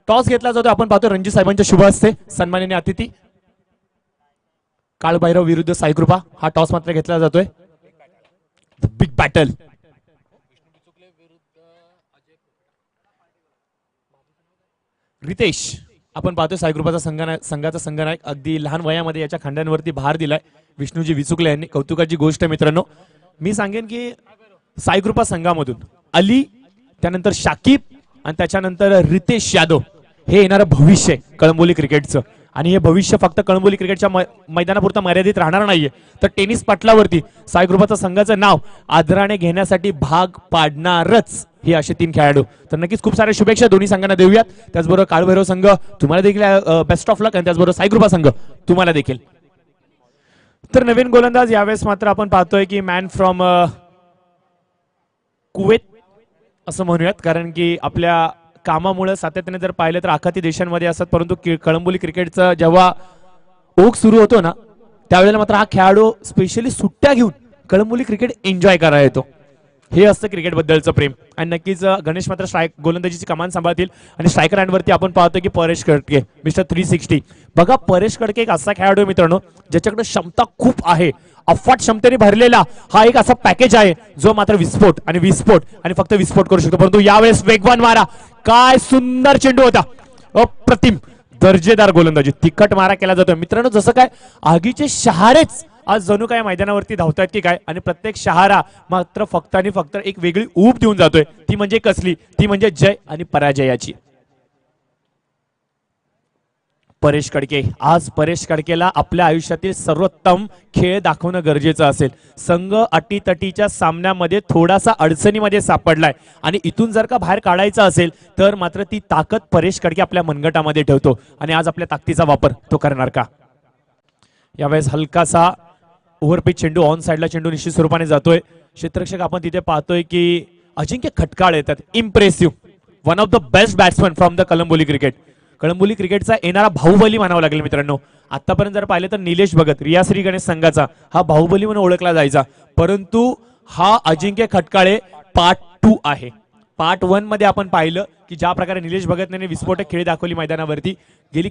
टॉस घेतला जातो. आपण पाहतो रणजित साहेबांच्या शुभ हस्ते सन्माननीय अतिथी काळभैरव विरुद्ध साईकृपा हा टॉस मात्र घेतला जातोय. Big battle. रितेश आपण पाहतोय साईकृपाचा संघाचा संघनायक अगदी लहान वयामध्ये याच्या खांद्यांवरती भार दिलाय विष्णूजी विचुकले यांनी. कौतुकाची गोष्ट मित्रांनो. मी सांगेन की साईकृपा संघामधून अली त्यानंतर शाकिब आणि त्याच्यानंतर रितेश यादव हे येणारं भविष्य कळंबोली क्रिकेटचं. आणि हे भविष्य फक्त कळंबोली क्रिकेटच्या मैदानापुरता मर्यादित राहणार नाहीये तर टेनिस पटलावरती साईकृपाचं संघाचं नाव आदराने घेण्यासाठी भाग पाडणारच हे असे 3 खेळाडू. तर नक्कीच खूप साऱ्या शुभेच्छा दोन्ही संघांना देऊयात. त्याचबरोबर काळभैरव संघ तुम्हाला देखील बेस्ट ऑफ लक आणि त्याचबरोबर साईकृपा संघ तुम्हाला देखील. तर नवीन गोलंदाज यावेळेस मात्र आपण पाहतोय की मॅन फ्रॉम कुवेत असं म्हणूयात. कारण की आपल्या कामामुळे सातत्याने जर पाहिलं तर आखाती देशांमध्ये असतात परंतु कळंबोली क्रिकेटचा जेव्हा ओघ सुरू होतो ना त्यावेळेला मात्र हा खेळाडू स्पेशली सुट्ट्या घेऊन कळंबोली क्रिकेट एन्जॉय करायला येतो. हे असतं क्रिकेट बद्दलचं प्रेम. आणि नक्कीच गणेश मात्र गोलंदाजीची कमान सांभाळतील. आणि स्ट्रायकर हँडवरती आपण पाहतो की परेश कडके मिस्टर 360. बघा परेश कडके एक असा खेळाडू मित्रांनो ज्याच्याकडे क्षमता खूप आहे. अफाट क्षमतेने भरलेला हा एक असा पॅकेज आहे जो मात्र विस्फोट आणि फक्त विस्फोट करू शकतो. परंतु यावेळेस वेगवान मारा काय सुंदर चेंडू होता. अप्रतिम दर्जेदार गोलंदाजी तिखट मारा केला जातो मित्रांनो. जसं काय आगीचे शहारेच आज जणू काय मैदानावरती धावतात की काय. आणि प्रत्येक शहारा मात्र फक्त आणि फक्त एक वेगळी ऊब देऊन जातोय. ती म्हणजे कसली ती म्हणजे जय आणि पराजयाची. परेश कडके आज परेश कडकेला आपल्या आयुष्यातील सर्वोत्तम खेळ दाखवणं गरजेचं असेल. संघ अटीतटीच्या सामन्यामध्ये थोडासा अडचणीमध्ये सापडलाय आणि इथून जर का बाहेर काढायचं असेल तर मात्र ती ताकद परेश कडके आपल्या मनगटामध्ये ठेवतो. आणि आज आपल्या ताकदीचा वापर तो करणार का. यावेळेस हलकासा ओव्हरपिच चेंडू ऑन साइडला चेंडू निश्चित स्वरूपाने जातोय. क्षेत्ररक्षक आपण तिथे पाहतोय की अजिंक्य खटकाळ येतात. Impressive one of the best batsman from the Kalamboli cricket. Kalamboli क्रिकेटचा येणारा बाहुबली म्हणावा लागेल मित्रांनो. आतापर्यंत जर पाहिलं तर निलेश भगत रियाश्री गणेश संघाचा हा बाहुबली म्हणून ओळखला जायचा. परंतु हा अजिंक्य खटकाळे पार्ट 2 आहे. पार्ट 1 मध्ये आपण पाहिलं की ज्या प्रकारे निलेश भगतने विस्फोटक खेळ दाखवली मैदानावरती. गेली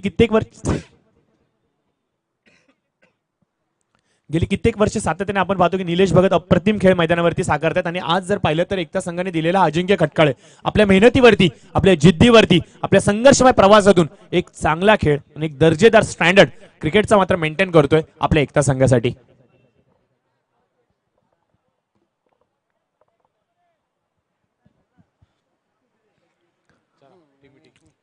कित्येक वर्ष सातत्याने आपण पाहतो की निलेश भगत अप्रतिम खेळ मैदानावरती साकारतात. आणि आज जर पाहिलं तर एकता संघाने दिलेला अजिंक्य खटकाळे आपल्या मेहनतीवरती आपल्या जिद्दीवरती आपल्या संघर्षमय प्रवासातून एक चांगला खेळ आणि एक दर्जेदार स्टँडर्ड क्रिकेटचा मात्र मेंटेन करतोय आपल्या एकता संघासाठी.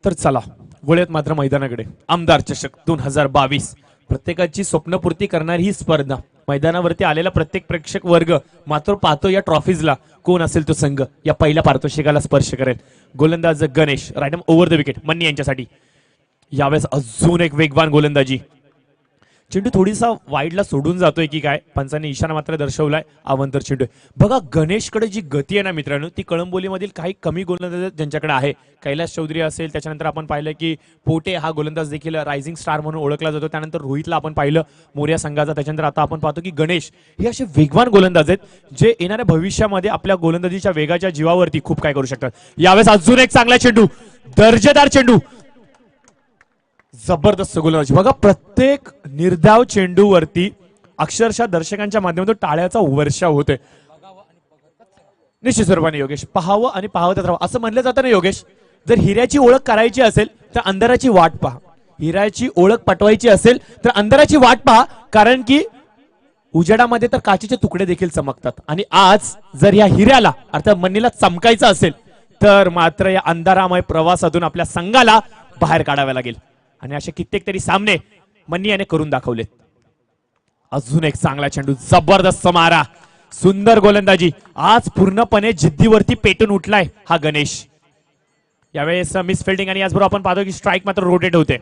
तर चला वळूयात मात्र मैदानाकडे. आमदार चषक 2022 प्रत्येकाची स्वप्नपूर्ती करणारी ही स्पर्धा. मैदानावरती आलेला प्रत्येक प्रेक्षक वर्ग मात्र पाहतो या ट्रॉफीजला कोण असेल तो संघ या पहिल्या पारितोषिकाला स्पर्श करेल. गोलंदाज गणेश रायडम ओव्हर द विकेट मन्नी यांच्यासाठी. यावेळेस अजून एक वेगवान गोलंदाजी चेंडू थोडीसा वाईडला सोडून जातोय की काय, पंचांनी इशारा मात्र दर्शवलाय अवंतर चेंडू आहे. बघा गणेशकडे जी गती आहे ना मित्रांनो, ती कळंबोलीमधील काही कमी गोलंदाज ज्यांच्याकडे आहे. कैलास चौधरी असेल, त्याच्यानंतर आपण पाहिलं की पोटे हा गोलंदाज देखील रायझिंग स्टार म्हणून ओळखला जातो. त्यानंतर रोहितला आपण पाहिलं मोर्या संघाचा. त्याच्यानंतर आता आपण पाहतो की गणेश हे असे वेगवान गोलंदाज आहेत जे येणाऱ्या भविष्यामध्ये आपल्या गोलंदाजीच्या वेगाच्या जीवावरती खूप काय करू शकतात. यावेळेस अजून एक चांगला चेंडू, दर्जेदार चेंडू, जबरदस्त गोलंदाजी. बघा प्रत्येक निर्धाव चेंडूवरती अक्षरशः दर्शकांच्या माध्यमातून टाळ्याचा वर्षाव होतोय. निश्चित स्वरूपाने योगेश पाहावं आणि पाहतच राहावं असं म्हणलं जातं ना योगेश. जर हिऱ्याची ओळख करायची असेल तर अंधाराची वाट पहा, हिऱ्याची ओळख पटवायची असेल तर अंधाराची वाट पहा, कारण की उजेडामध्ये तर काचेचे तुकडे देखील चमकतात. आणि आज जर या हिऱ्याला अर्थात मन्नीला चमकायचं असेल तर मात्र या अंधारामय प्रवासातून आपल्या संघाला बाहेर काढावे लागेल. आणि असे कित्येक तरी सामने मन्नी याने करून दाखवलेत. अजून एक चांगला चेंडू, जबरदस्त मारा, सुंदर गोलंदाजी. आज पूर्णपणे जिद्दीवरती पेटून उठलाय हा गणेश. यावेळेस मिस फिल्डिंग आणि याचबरोबर आपण पाहतो की स्ट्राईक मात्र रोटेट होते.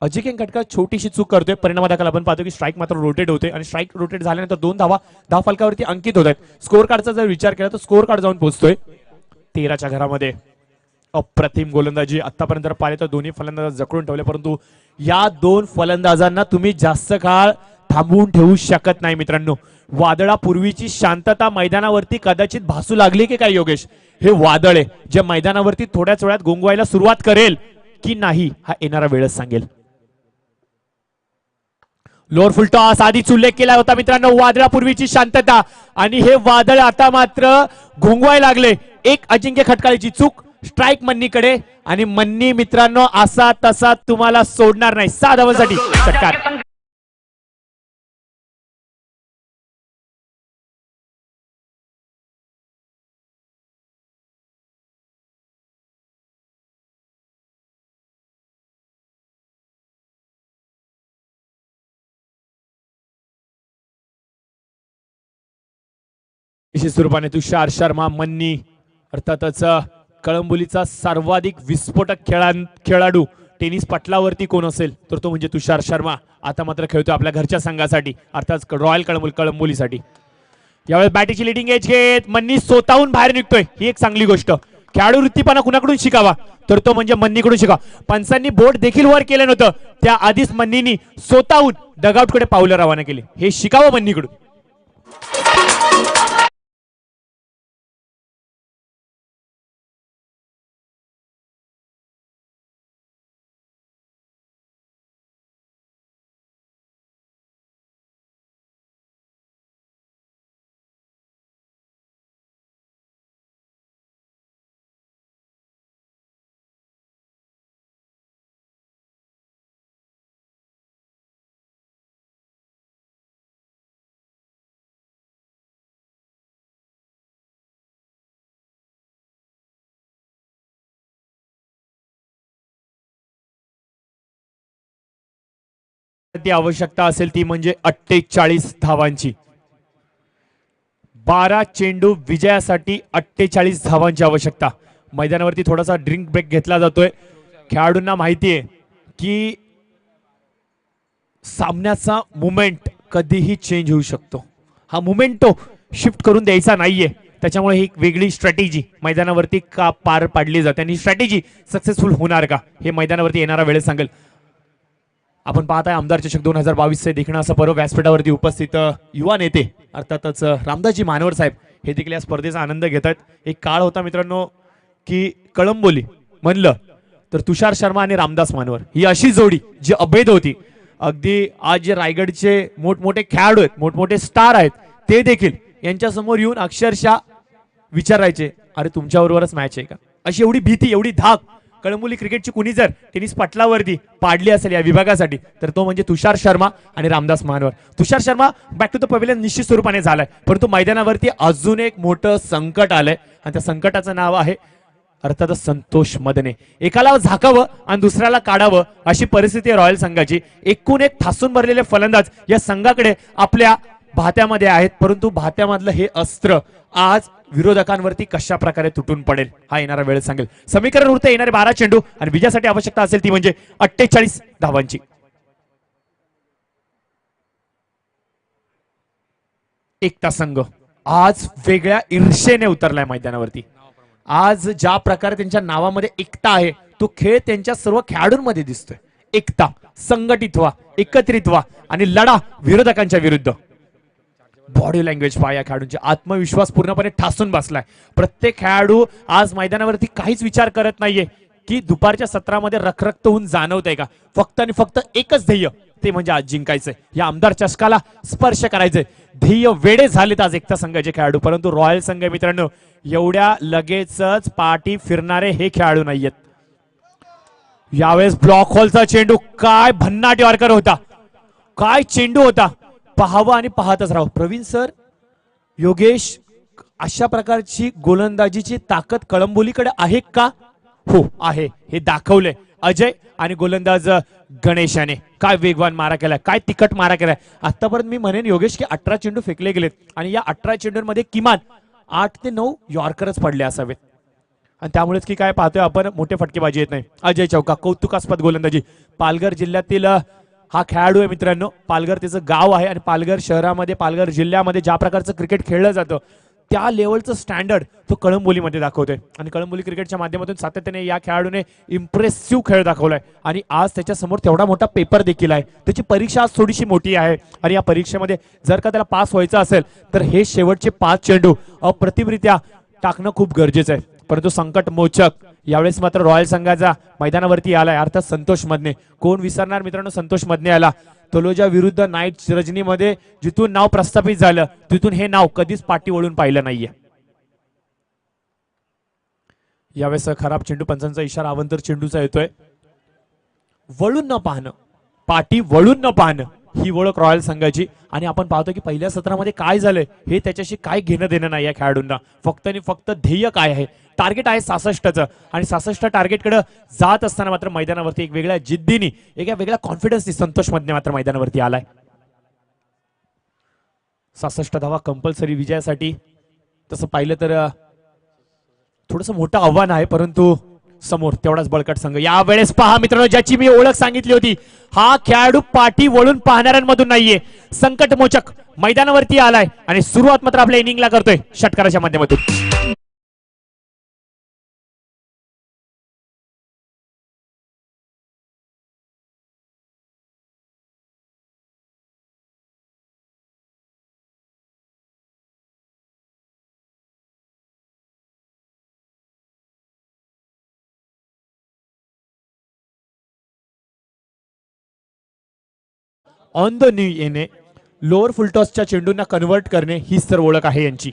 अजिंक्य खटका छोटीशी चूक करतोय, परिणामात आपण पाहतो की स्ट्राईक मात्र रोटेट होते आणि स्ट्राईक रोटेट झाल्यानंतर 2 धावा धाव फलकावरती अंकित होत आहेत. स्कोर कार्डचा जर विचार केला तर स्कोर कार्ड जाऊन पोहोचतोय 13च्या घरामध्ये. अप्रतिम गोलंदाजी आतापर्यंत पाहिले तर दोन्ही फलंदाज जखडून ठेवले, परंतु या 2 फलंदाजांना तुम्ही जास्त काळ थांबवून ठेवू शकत नाही मित्रांनो. वादळापूर्वीची शांतता मैदानावरती कदाचित भासू लागली की काय योगेश? हे वादळ आहे जे मैदानावरती थोड्याच वेळात गोंगवायला सुरुवात करेल की नाही हा येणारा वेळच सांगेल. लोअर फुल टॉस आधीच उल्लेख केला होता मित्रांनो, वादळापूर्वीची शांतता, आणि हे वादळ आता मात्र घोंगवायला लागले. एक अजिंक्य खटकाळीची चूक, स्ट्राईक मन्नीकडे, आणि मन्नी मित्रांनो असा तसा तुम्हाला सोडणार नाही. 6 धावांसाठी षटकार. विशेष स्वरूपाने तुषार शर्मा, मन्नी, अर्थातच कळंबोलीचा सर्वाधिक विस्फोटक खेळाडू टेनिस पटलावरती कोण असेल तर तो म्हणजे तुषार शर्मा. आता मात्र खेळतोय आपल्या घरच्या संघासाठी, अर्थात रॉयल कळंबोलीसाठी. यावेळेस बॅटिंगची लिडिंग एज घेत मन्नी स्वतःहून बाहेर निघतोय, ही एक चांगली गोष्ट. खेळाडू वृत्तीपणा कुणाकडून शिकावा तर तो म्हणजे मन्नीकडून शिकावा. पंचांनी बोट देखील वर केलं नव्हतं, त्या आधीच मन्नीनी स्वतःहून डगआउटकडे पावलं रवाना केली. हे शिकावं मन्नीकडून. ती आवश्यकता असेल ती म्हणजे 48 धावांची. 12 चेंडू विजयासाठी 48 धावांची आवश्यकता. मैदानावरती थोडासा ड्रिंक ब्रेक घेतला जातोय. खेळाडूंना माहिती आहे की सामन्याचा मुमेंट कधीही चेंज होऊ शकतो. हा मुमेंट तो शिफ्ट करून द्यायचा नाहीये, त्याच्यामुळे ही वेगळी स्ट्रॅटेजी मैदानावरती का पार पाडली जाते आणि स्ट्रॅटेजी सक्सेसफुल होणार का हे मैदानावरती येणारा वेळ सांगेल. आपण पाहताय आमदार चषक 2022 देखील असं पर्व व्यासपीठावरती उपस्थित युवा नेते अर्थातच रामदासजी मानवर साहेब हे देखील या स्पर्धेचा आनंद घेत आहेत. एक काळ होता मित्रांनो की कळंबोली म्हणलं तर तुषार शर्मा आणि रामदास मानवर ही अशी जोडी जी अभेद होती. अगदी आज जे रायगडचे मोठमोठे खेळाडू आहेत, मोठमोठे स्टार आहेत, ते देखील यांच्या समोर येऊन अक्षरशः विचारायचे अरे तुमच्याबरोबरच मॅच आहे का. अशी एवढी भीती, एवढी धाक कळंबोली क्रिकेटची कुणी जर टेनिस पटलावरती पाडली असेल या विभागासाठी तर तो म्हणजे तुषार शर्मा आणि Ramdas Manwar. Tushar Sharma back to the pavilion निश्चित स्वरूपाने झालाय, परंतु मैदानावरती अजून एक मोठं संकट आलंय आणि त्या संकटाचं नाव आहे अर्थात संतोष मदने. एकाला झाकावं आणि दुसऱ्याला काढावं अशी परिस्थिती आहे रॉयल संघाची. एकूण एक ठासून भरलेले फलंदाज या संघाकडे आपल्या भात्यामध्ये आहेत, परंतु भात्यामधलं हे अस्त्र आज विरोधकांवरती कशा प्रकारे तुटून पडेल हा येणारा वेळ सांगेल. समीकरण उरते येणारे 12 चेंडू आणि विजयासाठी आवश्यकता असेल ती म्हणजे 48 धावांची. एकता संघ आज वेगळ्या ईर्षेने उतरलाय मैदानावरती. आज ज्या प्रकारे त्यांच्या नावामध्ये एकता आहे तो खेळ त्यांच्या सर्व खेळाडूंमध्ये दिसतोय. एकता, संघटित व्हा, एकत्रित व्हा आणि लढा विरोधकांच्या विरुद्ध. बॉडी लँग्वेज पहा या खेळाडूंचे, आत्मविश्वास पूर्णपणे ठासून बसलाय. प्रत्येक खेळाडू आज मैदानावरती काहीच विचार करत नाहीये की दुपारच्या सत्रामध्ये रखरक्त होऊन जाणवतंय का. फक्त आणि फक्त एकच ध्येय, ते म्हणजे आज जिंकायचंय, या आमदार चषकाला स्पर्श करायचंय. ध्येय वेडे झालेत आज एकता संघाचे खेळाडू. परंतु रॉयल संघ मित्रांनो एवढ्या लगेचच पाठी फिरणारे हे खेळाडू नाहीयेत. यावेळेस ब्लॉक होलचा चेंडू, काय भन्नाट यॉर्कर होता, काय चेंडू होता. पाहावं आणि पाहतच राहावं. प्रवीण सर, योगेश, अशा प्रकारची गोलंदाजीची ताकद कळंबोलीकडे आहे का? हो आहे, हे दाखवलंय अजय आणि गोलंदाज गणेशाने. काय वेगवान मारा केलाय, काय तिखट मारा केलाय. आतापर्यंत मी म्हणेन योगेश की 18 चेंडू फेकले गेलेत आणि या 18 चेंडूंमध्ये किमान 8 ते 9 यॉर्करच पडले असावेत. आणि त्यामुळेच की काय पाहतोय आपण, मोठे फटकेबाजी येत नाही. अजय चौका, कौतुकास्पद गोलंदाजी. पालघर जिल्ह्यातील हा खेळाडू आहे मित्रांनो. पालघर त्याचं गाव आहे आणि पालघर शहरामध्ये, पालघर जिल्ह्यामध्ये ज्या प्रकारचं क्रिकेट खेळलं जातं त्या लेवलचं स्टँडर्ड तो कळंबोलीमध्ये दाखवतोय. आणि कळंबोली क्रिकेटच्या माध्यमातून सातत्याने या खेळाडूने इम्प्रेसिव्ह खेळ दाखवलाय. आणि आज त्याच्या समोर तेवढा मोठा पेपर देखील आहे. त्याची परीक्षा आज थोडीशी मोठी आहे आणि या परीक्षेमध्ये जर का त्याला पास व्हायचं असेल तर हे शेवटचे 5 चेंडू अप्रतिमरित्या टाकणं खूप गरजेचं आहे. परंतु संकट मोचक यावेळेस मात्र रॉयल संघाचा मैदानावरती आलाय, अर्थात संतोष मदने. कोण विसरणार मित्रांनो संतोष मदने आला. तलोजा विरुद्ध नाईट रजनीमध्ये जिथून नाव प्रस्थापित झालं तिथून हे नाव कधीच पाठी वळून पाहिलं नाहीये. यावेळेस खराब चेंडू, पंचांचा इशारा अवंतर चेंडूचा येतोय. वळून न पाहणं, पाठी वळून न पाहणं ही ओळख रॉयल संघाची. आणि आपण पाहतो की पहिल्या सत्रामध्ये काय झालंय हे त्याच्याशी काय घेणं देणं नाही या खेळाडूंना. फक्त आणि फक्त ध्येय काय आहे, टार्गेट आहे 66चं आणि 66 टार्गेटकडे जात असताना मात्र मैदानावरती एक वेगळ्या जिद्दीने, एक वेगळ्या कॉन्फिडन्सनी संतोष मदने मात्र मैदानावरती आलाय. 66 धावा कंपल्सरी विजयासाठी. तसं पाहिलं तर थोडंसं मोठं आव्हान आहे, परंतु समोर तेवढाच बळकट संघ. यावेळेस पहा मित्रांनो, ज्याची मी ओळख सांगितली होती, हा खेळाडू पाठी वळून पाहणाऱ्यांमधून नाहीये. संकट मोचक मैदानावरती आलाय आणि सुरुवात मात्र आपल्या इनिंगला करतोय षटकाराच्या माध्यमातून. ऑन द न्यू येणे, लोअर फुलटॉसच्या चेंडूंना कन्व्हर्ट करणे हीच तर ओळख आहे यांची.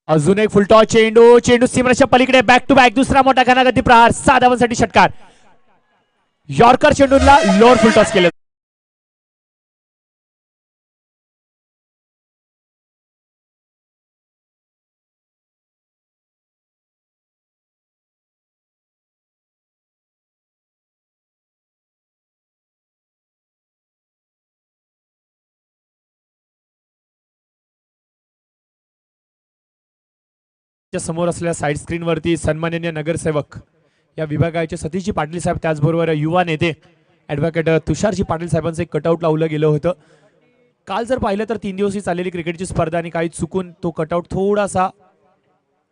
अजून एक फुलटॉस चेंडू, चेंडू सीमरेषेच्या पलीकडे, बॅक टू बॅक दुसरा मोठा घनागती प्रहार, 6 धावांसाठी षटकार. यॉर्कर चेंडूला लोअर फुलटॉस केलं. समोर असलेल्या साईड स्क्रीन वरती सन्माननीय नगरसेवक या विभागाचे सतीशजी पाटील साहेब, त्याचबरोबर युवा नेते ॲडव्होकेट तुषारजी पाटील साहेबांचं एक कटआउट लावलं गेलं होतं. काल जर पाहिलं तर 3 दिवसीय चाललेली क्रिकेटची स्पर्धा आणि काही चुकून तो कटआउट थोडासा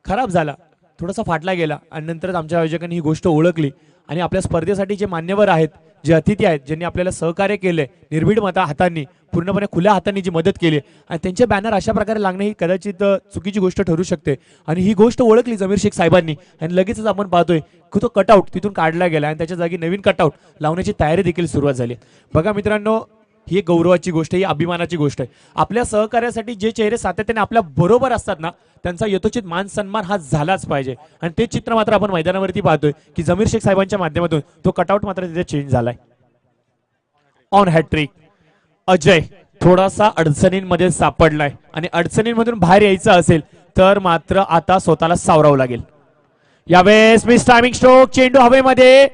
खराब झाला, थोडासा फाटला गेला आणि नंतरच आमच्या आयोजकांनी ही गोष्ट ओळखली आणि आपल्या स्पर्धेसाठी जे मान्यवर आहेत, जे अतिथी आहेत, ज्यांनी आपल्याला सहकार्य केले, निर्भीड हातांनी, पूर्णपणे खुल्या हातांनी जी मदत केली आणि त्यांचे बॅनर अशा प्रकारे लागणे ही कदाचित चुकीची गोष्ट ठरू शकते. आणि ही गोष्ट ओळखली जमीर शेख साहेबांनी आणि लगेचच आपण पाहतोय की तो कटआउट तिथून काढला गेला आणि त्याच्या जागी नवीन कटआउट लावण्याची तयारी देखील सुरुवात झाली. बघा मित्रांनो, ही एक गौरवाची गोष्ट आहे, ही अभिमानाची गोष्ट आहे. आपल्या सहकार्यासाठी जे चेहरे सातत्याने आपल्या बरोबर असतात ना, त्यांचा यथोचित मान सन्मान हा झालाच पाहिजे. आणि ते चित्र मात्र आपण मैदानावरती पाहतोय की जमीर शेख साहेबांच्या माध्यमातून तो कटआउट मात्र तिथे चेंज झालाय. ऑन हॅट्रिक अजय थोडासा अडचणींमध्ये सापडलाय आणि अडचणींमधून बाहेर यायचं असेल तर मात्र आता स्वतःला सावरावं लागेल. यावेळेस मिस टायमिंग स्ट्रोक, चेंडू हवेमध्ये,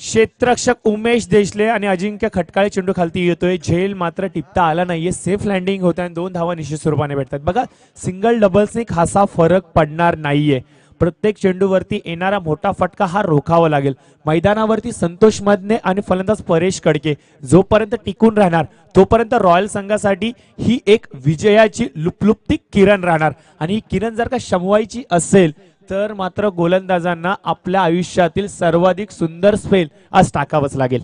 क्षेत्ररक्षक उमेश देशले आणि अजिंक्य खटकाळे चेंडू खालती येतोय. झेल मात्र टिपता आला नाहीये. सेफ लँडिंग होत आहे आणि 2 धावा निश्चित स्वरूपाने भेटतात. बघा सिंगल डबल्सने खासा फरक पडणार नाहीये. प्रत्येक चेंडूवरती येणारा मोठा फटका हा रोखावा लागेल. मैदानावरती संतोष मदने आणि फलंदाज परेश कडके जोपर्यंत टिकून राहणार तोपर्यंत रॉयल संघासाठी ही एक विजयाची लुपलुपती किरण राहणार. आणि ही किरण जर का शमवायची असेल तर मात्र गोलंदाजांना आपल्या आयुष्यातील सर्वाधिक सुंदर स्पेल आज टाकावंच लागेल.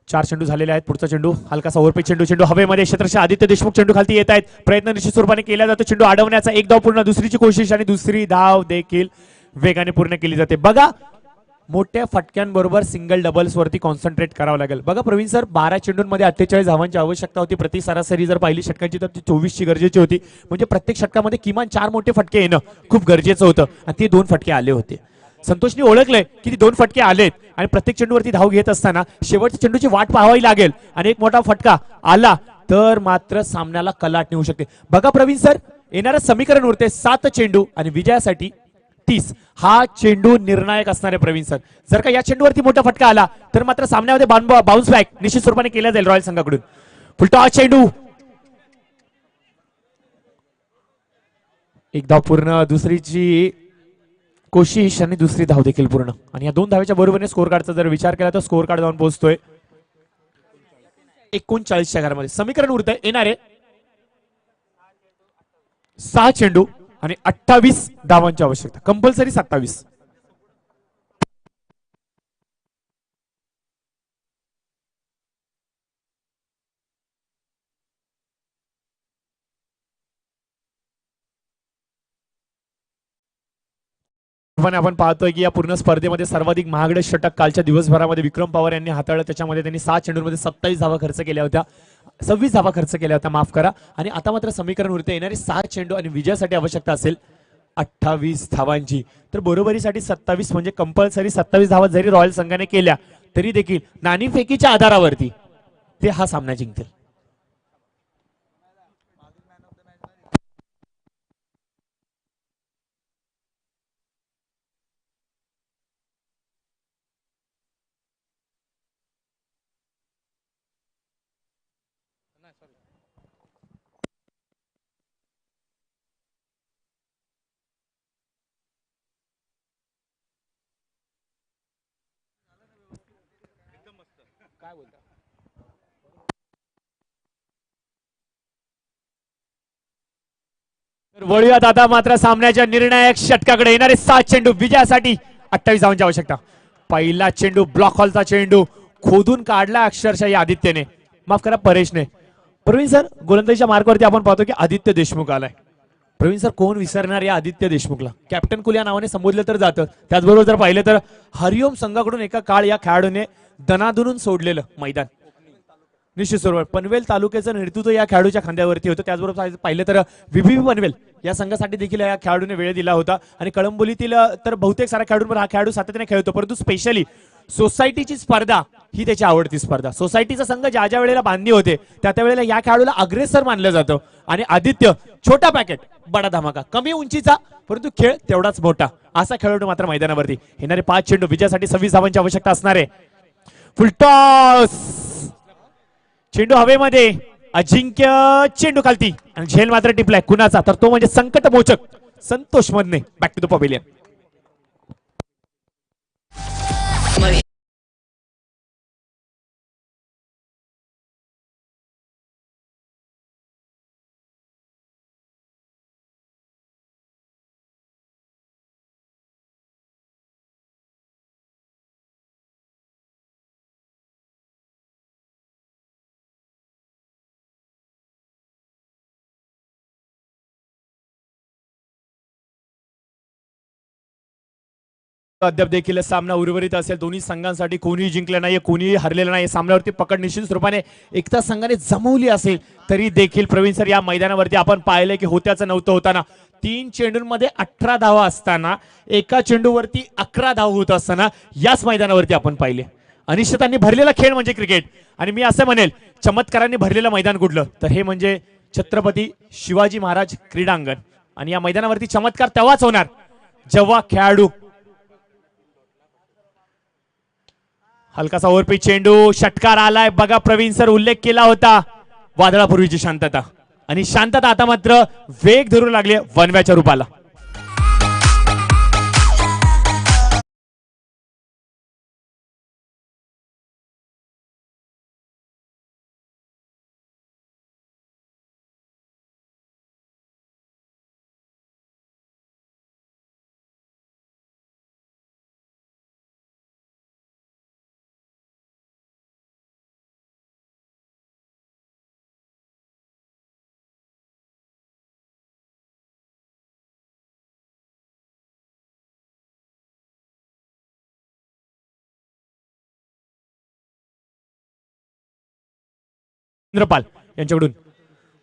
चार चेंडू झालेले आहेत. पुढचा चेंडू हलकासा ओव्हरपिच चेंडू. चेंडू हवेमध्ये क्षेत्ररक्षक आदित्य देशमुख चेंडू खालती येत आहेत. प्रयत्न निश्चित स्वरूपाने केला जातो. चेंडू अडवण्याचा. एक धाव पूर्ण. दुसरीची कोशिश आणि दुसरी धाव देखील वेगाने पूर्ण केली जाते. बघा मोठ्या फटक्यांबरोबर सिंगल डबल्स वरती कॉन्सन्ट्रेट करावं लागेल. बघा प्रवीण सर 12 चेंडूंमध्ये 48 धावांची आवश्यकता होती. प्रति सरासरी जर पाहिली षटकांची तर ती 24 ची गरजेची होती. म्हणजे प्रत्येक षटकामध्ये किमान 4 मोठे फटके येणं खूप गरजेचं होतं आणि ते 2 फटके आले होते. संतोषने ओळखलंय की 2 फटके आलेत आणि प्रत्येक चेंडूवरती धाव घेत असताना शेवटच्या चेंडूची वाट पाहावी लागेल आणि एक मोठा फटका आला तर मात्र सामन्याला कलाटणी होऊ शकते. बघा प्रवीण सर येणारं समीकरण उरते 7 चेंडू आणि विजयासाठी 30. हा चेंडू निर्णायक असणार आहे प्रवीण सर. जर का या चेंडूवरती मोठा फटका आला तर मात्र सामन्यामध्ये बाउन्स बॅक निश्चित स्वरूपाने केला जाईल रॉयल संघाकडून. फुलटॉस चेंडू. एक धाव पूर्ण. दुसरीची कोशिश आणि दुसरी धाव देखील पूर्ण. आणि या 2 धावेच्या बरोबरीने स्कोर कार्डचा जर विचार केला तर स्कोर कार्ड जाऊन पोहोचतोय 39च्या घरामध्ये. समीकरण उरतंय येणारे 6 चेंडू आणि 28 धावांची आवश्यकता. कंपल्सरी 27. आपण पाहतोय की या पूर्ण स्पर्धेमध्ये सर्वाधिक महागडे षटक कालच्या दिवसभरामध्ये विक्रम पवार यांनी हाताळलं. त्याच्यामध्ये त्यांनी 7 चेंडूंमध्ये 27 धावा खर्च केल्या होत्या. 26 धावा खर्च केल्या होत्या माफ करा. आणि आता मात्र समीकरण उरते येणारे 6 चेंडू आणि विजयासाठी आवश्यकता असेल 28 धावांची. तर बरोबरीसाठी 27 म्हणजे कंपल्सरी 27 धावा जरी रॉयल संघाने केल्या तरी देखील नाणेफेकीच्या आधारावरती ते हा सामना जिंकतील. वळूयात आता मात्र सामन्याच्या निर्णायक षटकाकडे. येणारे 7 चेंडू विजयासाठी 28 धावांची आवश्यकता. पहिला चेंडू ब्लॉक हॉलचा चेंडू खोदून काढला अक्षरशः या आदित्यने माफ करा परेशने. प्रवीण सर गोलंदाजीच्या मार्गावरती आपण पाहतो की आदित्य देशमुख आलाय. प्रवीण सर कोण विसरणार या आदित्य देशमुखला. कॅप्टन कुल या नावाने संबोधलं तर जातं. त्याचबरोबर जर पाहिलं तर हरिओम संघाकडून एका काळ या खेळाडूने दनादुनून सोडलेलं मैदान निश्चित स्वरूपात पनवेल तालुक्याचं नेतृत्व या खेळाडूच्या खांद्यावरती होतं. त्याचबरोबर पाहिलं तर व्हीव्ही पनवेल या संघासाठी देखील या खेळाडूने वेळ दिला होता. आणि कळंबोलीतील तर बहुतेक साऱ्या खेळाडूंवर हा खेळाडू सातत्याने खेळतो. परंतु स्पेशली सोसायटीची स्पर्धा ही त्याची आवडती स्पर्धा. सोसायटीचा संघ ज्या ज्या वेळेला बांधणी होते त्या वेळेला या खेळाडूला अग्रेसर मानलं जातं. आणि आदित्य छोटा पॅकेट बडा धमाका. कमी उंचीचा परंतु खेळ तेवढाच मोठा असा खेळाडू मात्र मैदानावरती. येणारे 5 चेंडू विजयासाठी 26 धावांची आवश्यकता असणार आहे. फुलटॉस चेंडू हवेमध्ये. अजिंक्य चेंडू खालती आणि झेल मात्र टिपलाय. कुणाचा तर तो म्हणजे संकट मोचक Santosh Madane. Back to the pavilion. अद्याप देखील सामना उर्वरित असेल. दोन्ही संघांसाठी कोणीही जिंकलं नाही कोणीही हरलेलं नाही. सामन्यावरती पकड निश्चित स्वरूपाने एकता संघाने जमवली असेल तरी देखील प्रवीण सर या मैदानावरती आपण पाहिलं की होत्याचं नव्हतं होताना 3 चेंडूंमध्ये 18 धावा असताना एका चेंडूवरती 11 धावा होत असताना याच मैदानावरती आपण पाहिले. अनिश्चितांनी भरलेला खेळ म्हणजे क्रिकेट. आणि मी असं म्हणेल चमत्कारांनी भरलेलं मैदान कुठलं तर हे म्हणजे छत्रपती शिवाजी महाराज क्रीडांगण. आणि या मैदानावरती चमत्कार तेव्हाच होणार जेव्हा खेळाडू हलकासा ओव्हरपिच चेंडू, षटकार आलाय बघा. प्रवीण सर उल्लेख केला होता वादळापूर्वीची शांतता, आणि शांतता आता मात्र वेग धरू लागली वनव्याच्या रूपाला. इंद्रपाल यांच्याकडून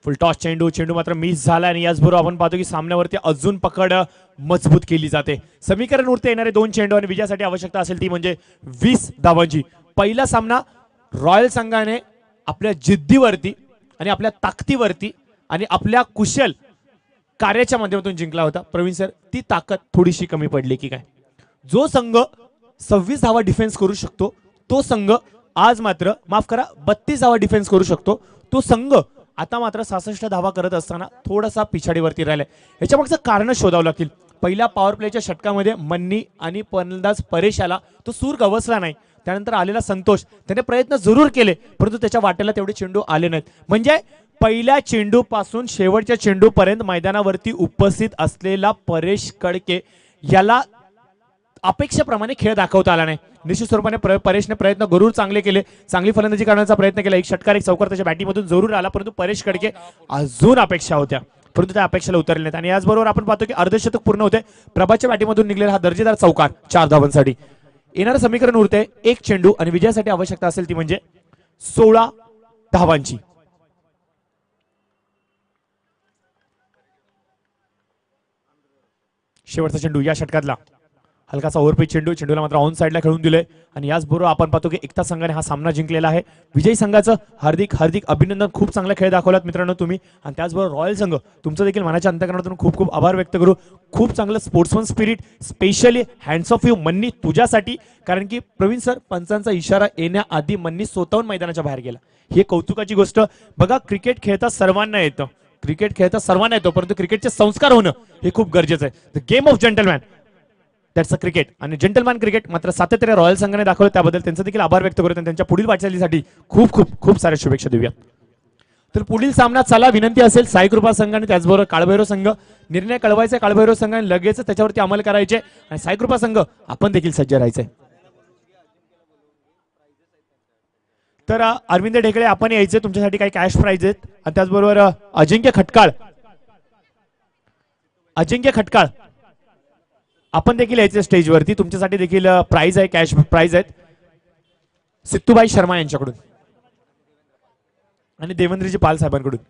फुल टॉस चेंडू, चेंडू मात्र मिस झाला आणि याचबरोबर आपण पाहतो की सामन्यावरती अजून पकड मजबूत केली जाते. समीकरण उरते येणारे 2 चेंडू आणि विजयासाठी आवश्यकता असेल ती म्हणजे 20 धावांची. पहिला सामना रॉयल संघाने आपल्या जिद्दीवरती आणि आपल्या ताकदीवरती आणि आपल्या कुशल कार्याच्या माध्यमातून जिंकला होता. प्रवीण सर, ती ताकद थोडीशी कमी पडली की काय? जो संघ 26 धावा डिफेन्स करू शकतो तो संघ आज मात्र माफ करा 32 धावा डिफेन्स करू शकतो तो संघ आता मात्र 66 धावा करत असताना थोडासा पिछाडीवरती राहिलाय. ह्याच्या मागचं कारण शोधावं लागतील. पहिल्या पॉवर प्लेच्या षटकामध्ये मन्नी आणि फलंदाज परेश आला, तो सूर गवसला नाही. त्यानंतर आलेला संतोष, त्याने प्रयत्न जरूर केले परंतु त्याच्या वाटेला तेवढे चेंडू आले नाहीत. म्हणजे पहिल्या चेंडू पासून शेवटच्या चेंडू पर्यंत मैदानावरती उपस्थित असलेला परेश कडके याला अपेक्षेप्रमाणे खेळ दाखवता आला नाही. निश्चित स्वरूपाने परेशने प्रयत्न जरूर चांगले केले, चांगली फलंदाजी करण्याचा प्रयत्न केला. एक षटकार एक चौकार त्याच्या बॅटिंगमधून जरूर आला परंतु परेश कडके अजून अपेक्षा होत्या परंतु त्या अपेक्षेला उतरले नाहीत. आणि याचबरोबर आपण पाहतो की अर्धशतक पूर्ण होते. प्रभाच्या बॅटिंगमधून निघलेला हा दर्जेदार चौकार 4 धावांसाठी. येणारं समीकरण उरते 1 चेंडू आणि विजयासाठी आवश्यकता असेल ती म्हणजे 16 धावांची. शेवटचा चेंडू या षटकातला हलकासा ओव्हरपिच चेंडू, चेंडूला मात्र ऑन साइडला खेळून दिले आणि याचबरोबर आपण पाहतो की एकता संघाने हा सामना जिंकलेला आहे. विजयी संघाचं हार्दिक हार्दिक अभिनंदन. खूप चांगला खेळ दाखवलात मित्रांनो तुम्ही. आणि त्याचबरोबर रॉयल संघ तुमचं देखील मनाच्या अंतःकरणातून खूप खूप आभार व्यक्त करू. खूप चांगलं sportsman spirit, specially hands of you मन्नी तुझ्यासाठी. कारण की प्रवीण सर पंचांचा इशारा येण्याआधी मन्नी स्वतःहून मैदानाच्या बाहेर गेला. ही कौतुकाची गोष्ट. बघा क्रिकेट खेळता सर्वांना येतं, क्रिकेट खेळता सर्वांना येतो परंतु क्रिकेटचे संस्कार होणं हे खूप गरजेचं आहे. The game of gentleman, that's a cricket. आणि जेंटलमॅन क्रिकेट मात्र सातत्याने रॉयल संघाने दाखवलं, त्याबद्दल त्यांचा देखील आभार व्यक्त करतो आणि त्यांच्या पुढील वाटचालीसाठी खूप खूप खूप साऱ्या शुभेच्छा देऊया. तर पुढील सामना चला विनंती असेल साई कृपा संघ आणि त्याचबरोबर काळभैरव संघ. निर्णय कळवायचा काळभैरव संघाने लगेच त्याच्यावरती अंमल करायचे आणि साई कृपा संघ आपण देखील सज्ज राहायचंय. तर अरविंद ढेकळे आपण यायचे, तुमच्यासाठी काही कॅश प्राइज आहेत. आणि त्याचबरोबर अजिंक्य खटकाळ आपण देखील यायचे स्टेजवरती, तुमच्यासाठी देखील प्राइज आहे, कॅश प्राइज आहेत. सित्तूबाई शर्मा यांच्याकडून आणि देवेंद्रजी पाल साहेबांकडून.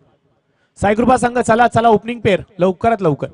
साईकृपा संघ चला चला ओपनिंग पेअर लवकरात लवकर.